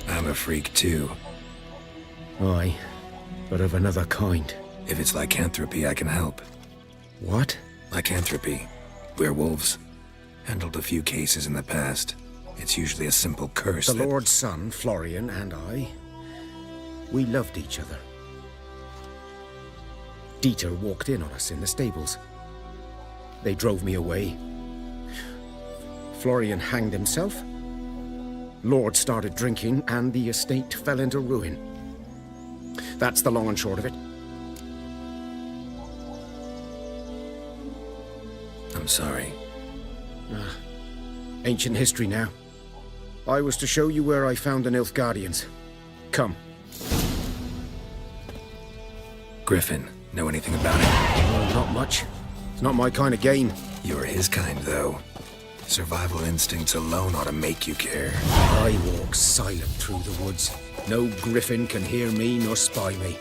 I'm a freak too.
Aye, but of another kind.
If it's lycanthropy, I can help.
What?
Lycanthropy. Werewolves. Handled a few cases in the past. It's usually a simple curse
The
that...
Lord's son, Florian, and I, we loved each other. Dieter walked in on us in the stables. They drove me away. Florian hanged himself. Lord started drinking, and the estate fell into ruin. That's the long and short of it.
I'm sorry.
Ancient history now. I was to show you where I found the Nilfgaardians. Come.
Griffin, know anything about it?
Well, not much. It's not my kind of game.
You're his kind, though. Survival instincts alone ought to make you care.
I walk silent through the woods. No griffin can hear me nor spy me.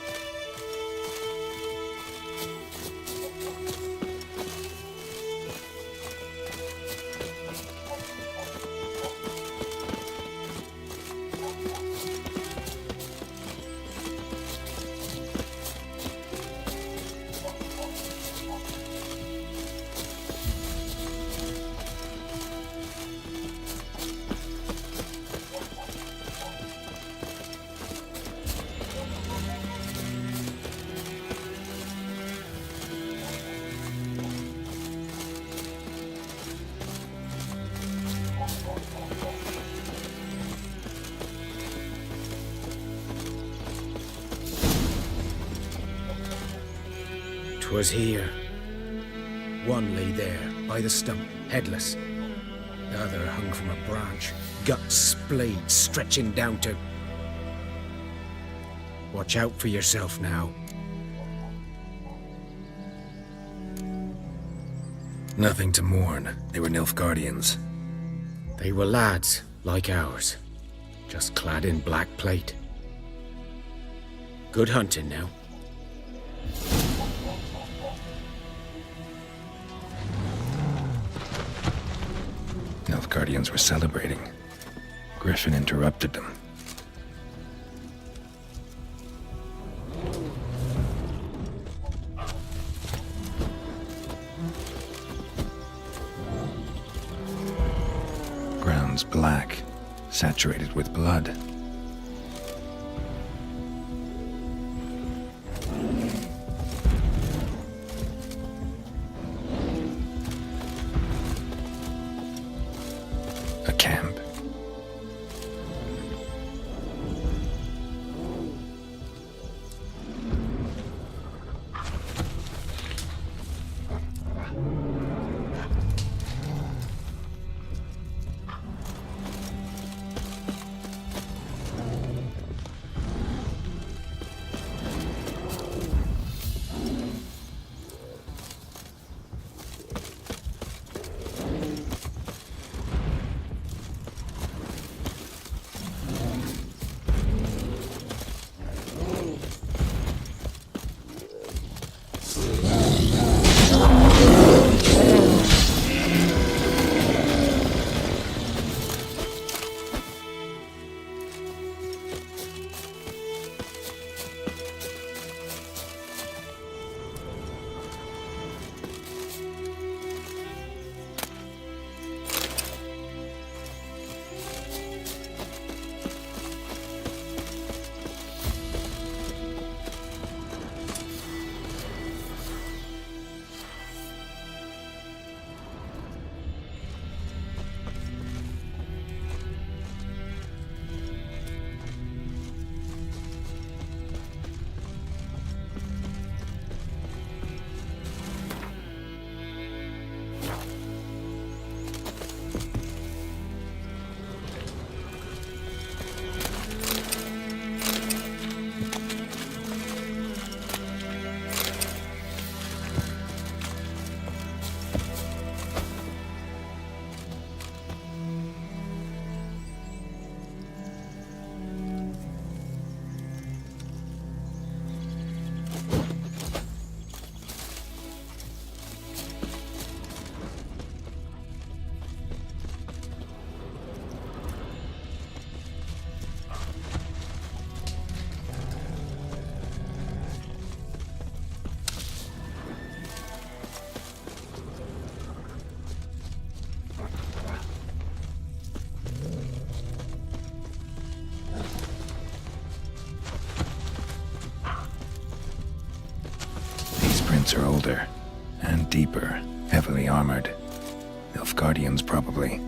Was here. One lay there, by the stump, headless. The other hung from a branch, guts splayed, stretching down to... Watch out for yourself now.
Nothing to mourn. They were Nilfgaardians.
They were lads, like ours, just clad in black plate. Good hunting now.
Nilfgaardians were celebrating. Griffin interrupted them. Ground's black, saturated with blood. A camp. Are older and deeper, heavily armored. Nilfgaardians, probably.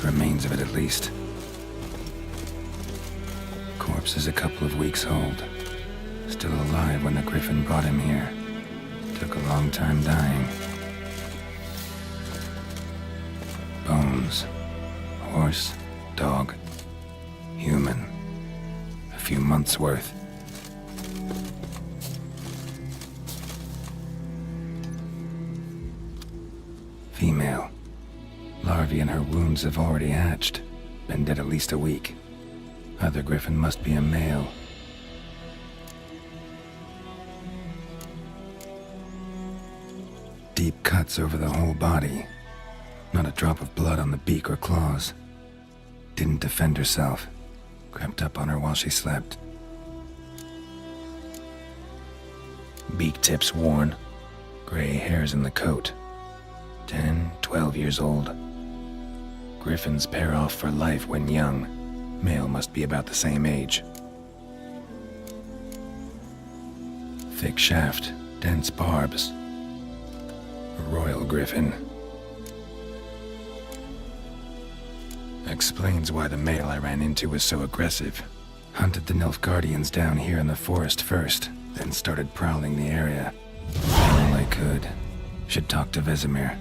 Remains of it, at least. Corpse is a couple of weeks old. Still alive when the Griffin brought him here. Took a long time dying. Bones. Horse, dog, human. A few months' worth. Female. Larvae in her wounds have already hatched. Been dead at least a week. Other Griffin must be a male. Deep cuts over the whole body. Not a drop of blood on the beak or claws. Didn't defend herself. Crept up on her while she slept. Beak tips worn. Gray hairs in the coat. 10, 12 years old. Griffins pair off for life when young. Male must be about the same age. Thick shaft, dense barbs. A royal griffin. Explains why the male I ran into was so aggressive. Hunted the Nilfgaardians down here in the forest first, then started prowling the area. All I could. Should talk to Vesemir.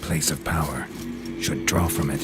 Place of power. Should draw from it.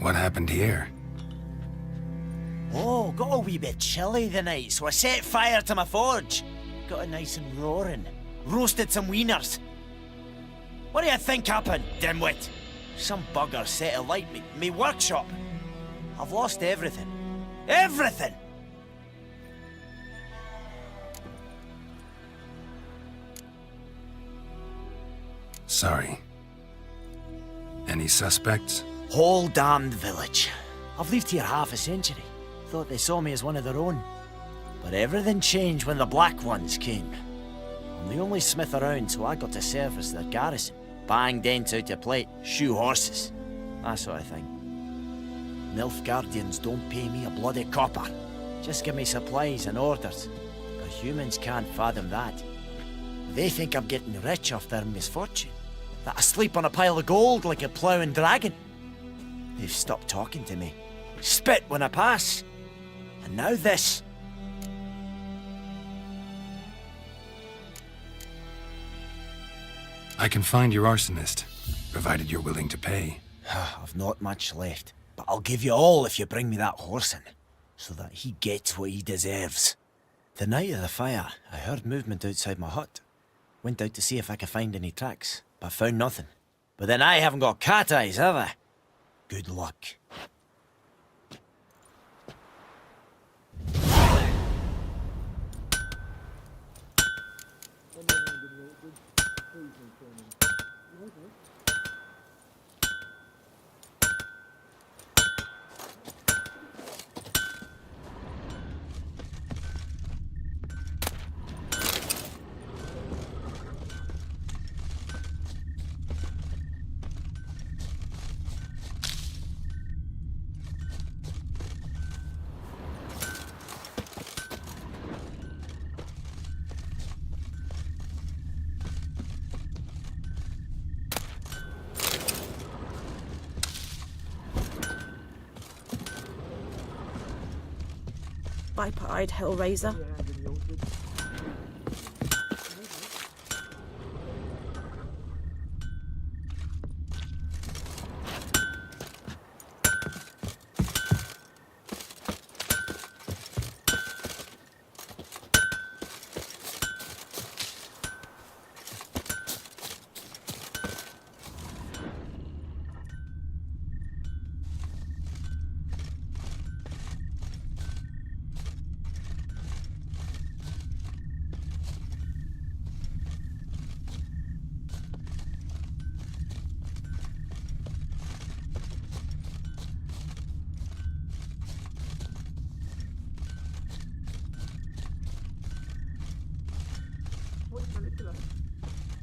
What happened here?
Oh, got a wee bit chilly the night, so I set fire to my forge. Got it nice and roaring. Roasted some wieners. What do you think happened, dimwit? Some bugger set alight me workshop. I've lost everything. Everything!
Sorry. Any suspects?
Whole damned village. I've lived here half a century. Thought they saw me as one of their own. But everything changed when the Black Ones came. I'm the only smith around, so I got to service their garrison. Bang dents out of plate, shoe horses. That sort of thing. Nilfgaardians don't pay me a bloody copper. Just give me supplies and orders. But humans can't fathom that. They think I'm getting rich off their misfortune. That I sleep on a pile of gold like a ploughing dragon. They've stopped talking to me. Spit when I pass. And now this.
I can find your arsonist, provided you're willing to pay.
I've not much left, but I'll give you all if you bring me that horse in, so that he gets what he deserves. The night of the fire, I heard movement outside my hut. Went out to see if I could find any tracks, but found nothing. But then I haven't got cat eyes, have I? Good luck.
Viper-eyed Hellraiser.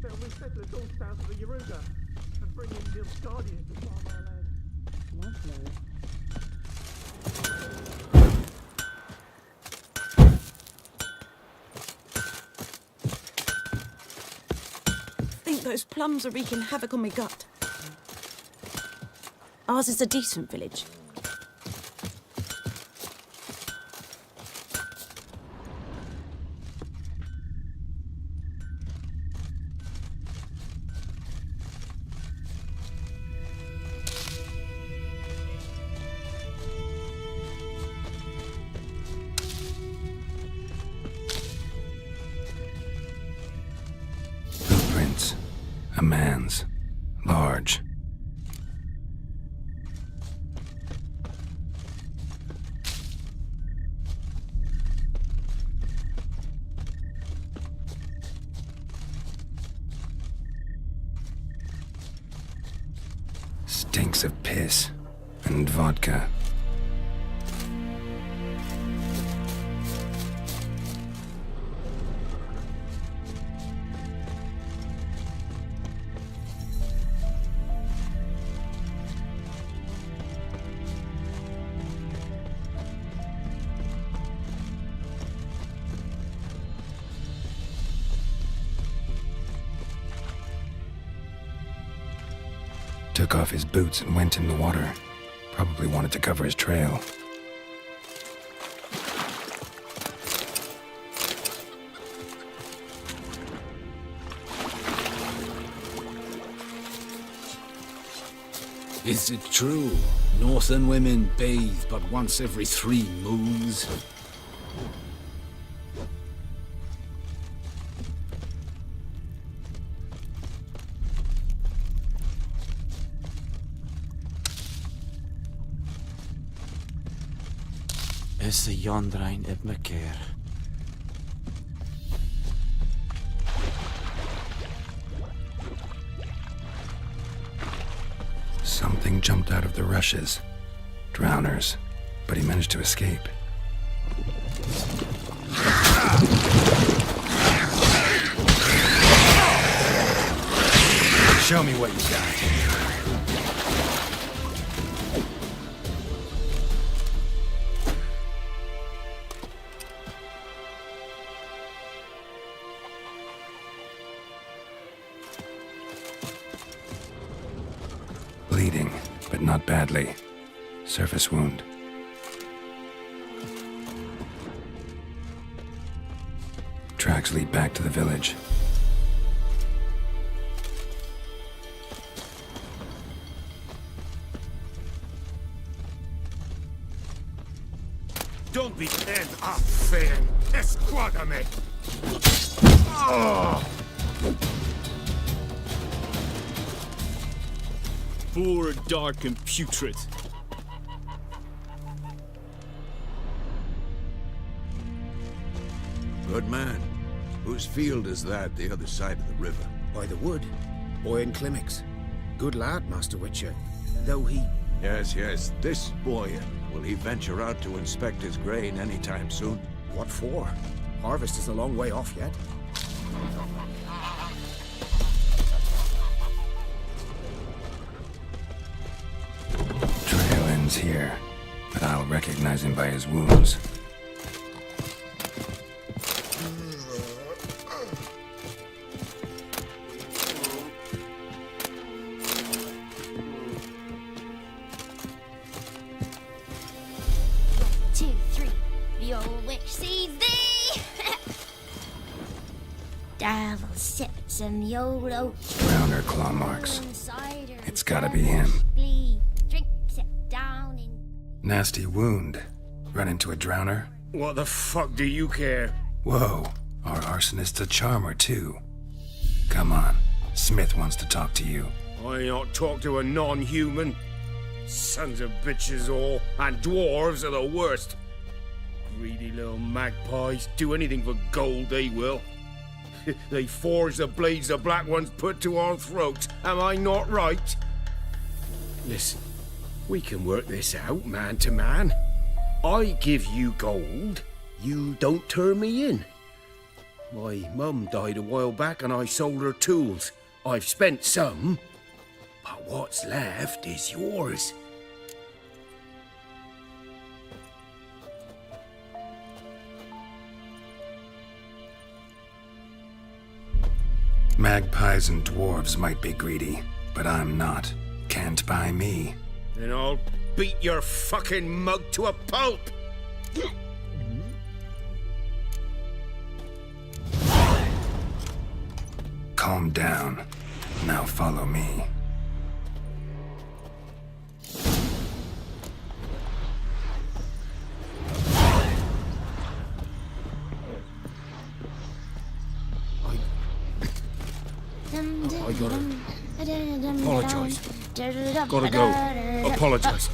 They'll resettle us all south of the Yaruga and bring in Nilfgaardians to farm our land.
I think those plums are wreaking havoc on my gut. Ours is a decent village.
Footprints. A man's. Large. Stinks of piss and vodka. Took off his boots and went in the water. Probably wanted to cover his trail.
Is it true? Northern women bathe but once every 3 moons?
Is the Yondrain Ibmaker?
Something jumped out of the rushes. Drowners. But he managed to escape. Show me what you got. Bleeding, but not badly. Surface wound. Tracks lead back to the village.
Don't be end up, Fan. Esquadame.
Poor, dark, and putrid.
Good man. Whose field is that the other side of the river?
By the wood. Boyan Clemmix. Good lad, Master Witcher. Though he...
Yes, this Boyan. Will he venture out to inspect his grain anytime soon?
What for? Harvest is a long way off yet.
Trail ends here, but I'll recognize him by his wounds.
The old witch sees thee! Devil sips in the old oak.
Drowner claw marks. It's gotta be him.
Drinks it down in...
Nasty wound. Run into a drowner?
What the fuck do you care?
Whoa, our arsonist's a charmer too. Come on, Smith wants to talk to you.
I ain't not talk to a non-human. Sons of bitches all, and dwarves are the worst. Greedy little magpies, do anything for gold, they will. They forge the blades the Black Ones put to our throats, am I not right? Listen, we can work this out man to man. I give you gold, you don't turn me in. My mum died a while back and I sold her tools. I've spent some, but what's left is yours.
Magpies and dwarves might be greedy, but I'm not. Can't buy me.
Then I'll beat your fucking mug to a pulp!
Calm down. Now follow me.
I gotta apologize. Gotta go. Apologize.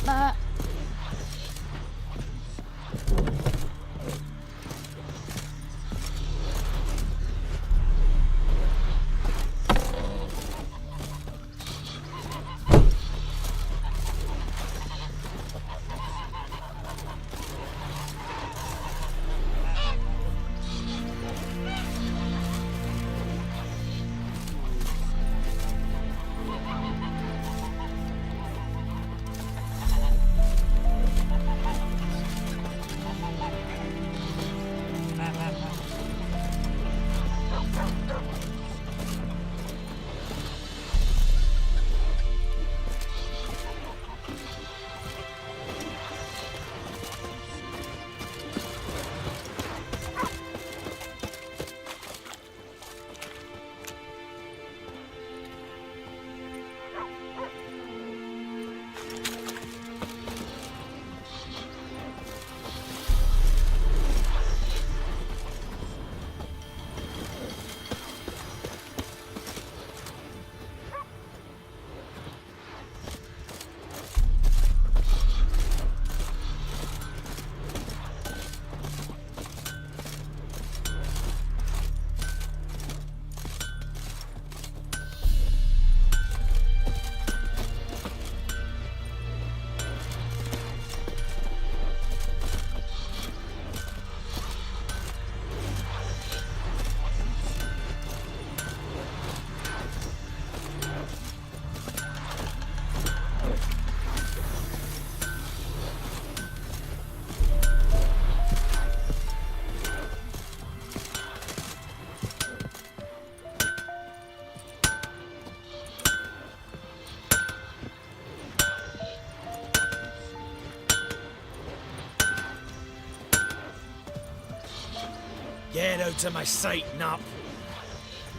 out of my sight, Nap.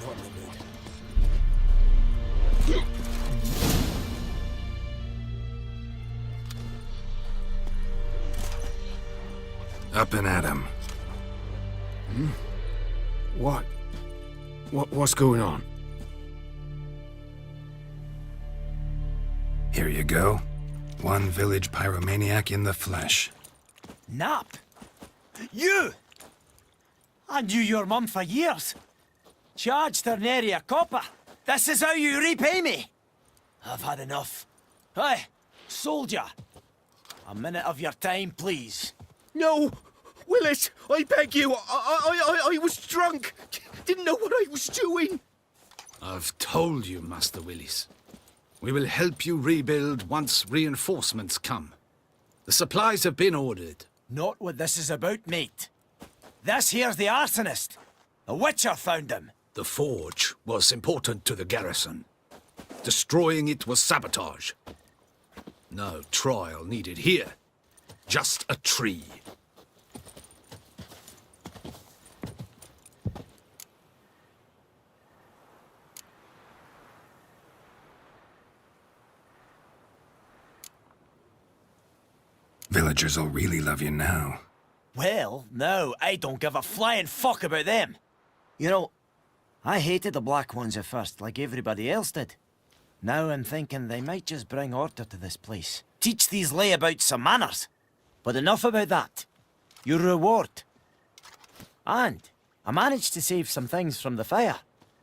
Not in the mood.
Up and at 'em.
What's going on?
Here you go. One village pyromaniac in the flesh.
Nap? You! I knew your mum for years. Charged her nary a copper. This is how you repay me. I've had enough. Hey, soldier. A minute of your time, please.
No! Willis, I beg you. I was drunk. Didn't know what I was doing.
I've told you, Master Willis. We will help you rebuild once reinforcements come. The supplies have been ordered.
Not what this is about, mate. This here's the arsonist. A witcher found him.
The forge was important to the garrison. Destroying it was sabotage. No trial needed here. Just a tree.
Villagers will really love you now.
Well, no, I don't give a flying fuck about them. You know, I hated the Black Ones at first, like everybody else did. Now I'm thinking they might just bring order to this place. Teach these layabouts some manners. But enough about that. Your reward. And I managed to save some things from the fire.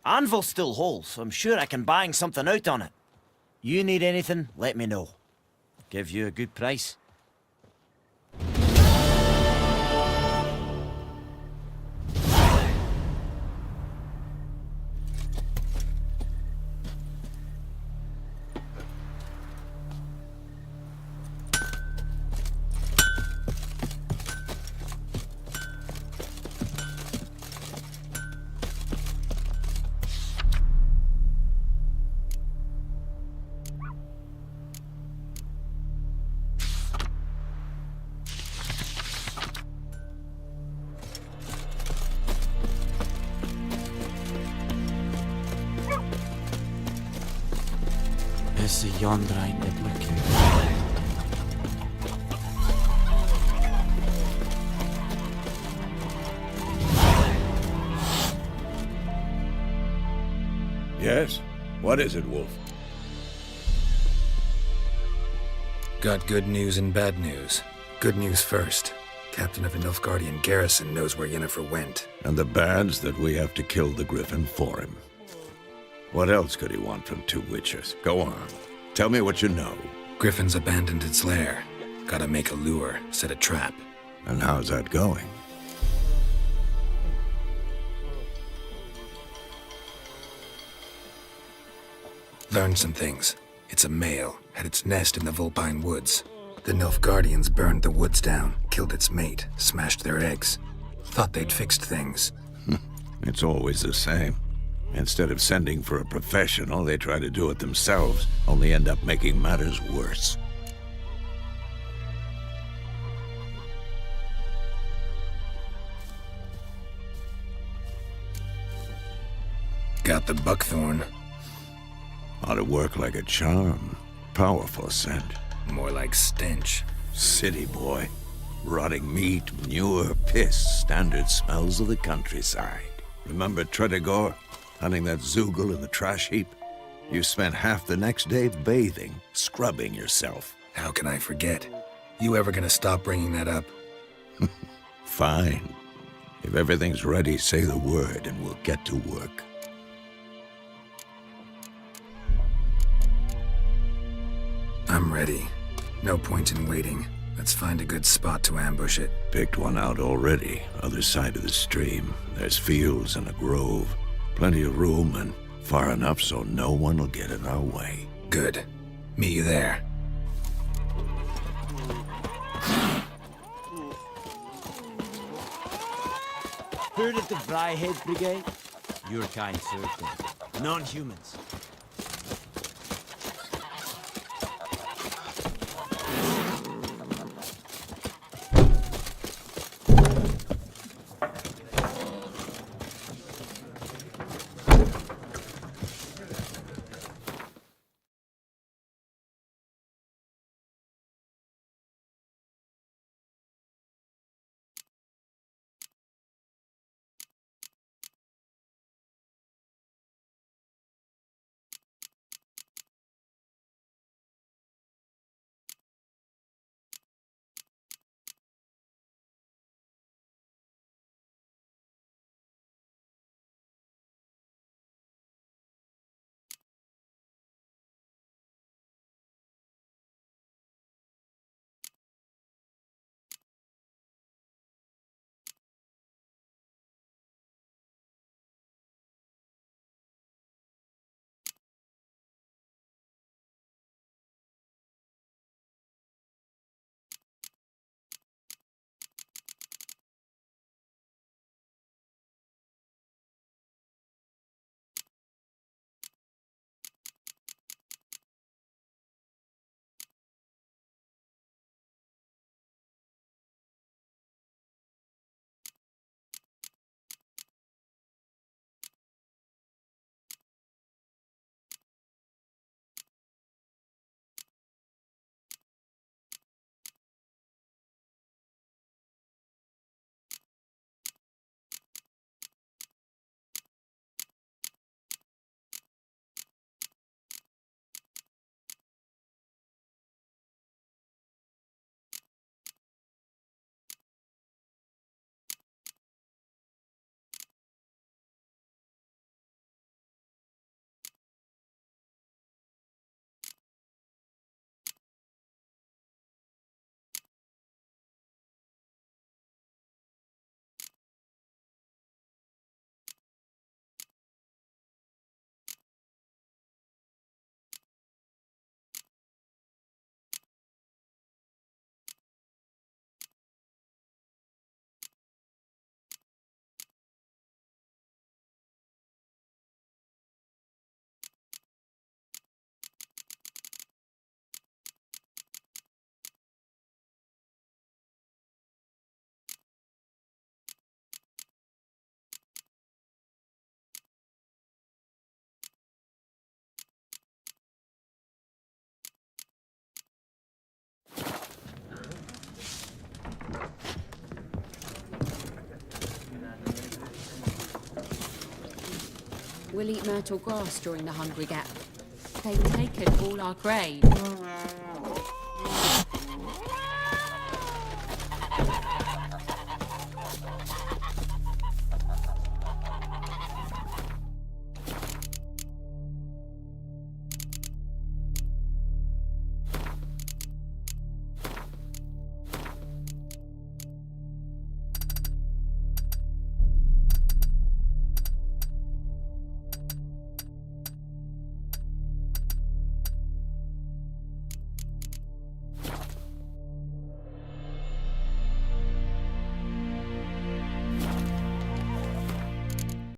Anvil's still whole, so I'm sure I can bang something out on it. You need anything, let me know. Give you a good price. Is the yonder ain't it looking?
Yes? What is it, Wolf?
Got good news and bad news. Good news first. Captain of the Nilfgaardian garrison knows where Yennefer went.
And the bad's that we have to kill the Griffin for him. What else could he want from two witches? Go on. Tell me what you know.
Griffin's abandoned its lair. Gotta make a lure, set a trap.
And how's that going?
Learned some things. It's a male, had its nest in the Vulpine Woods. The Nilfgaardians burned the woods down, killed its mate, smashed their eggs. Thought they'd fixed things.
It's always the same. Instead of sending for a professional, they try to do it themselves, only end up making matters worse.
Got the buckthorn.
Ought to work like a charm. Powerful scent.
More like stench.
City boy. Rotting meat, manure, piss, standard smells of the countryside. Remember Tredegor? Hunting that Zoogle in the trash heap? You spent half the next day bathing, scrubbing yourself.
How can I forget? You ever gonna stop bringing that up?
Fine. If everything's ready, say the word and we'll get to work.
I'm ready. No point in waiting. Let's find a good spot to ambush it.
Picked one out already, other side of the stream. There's fields and a grove. Plenty of room and far enough so no one will get in our way.
Good. Meet you there.
Heard of the Vryhead Brigade? Your kind served them. Non-humans.
we'll eat myrtle grass during the Hungry Gap. They've taken all our grain.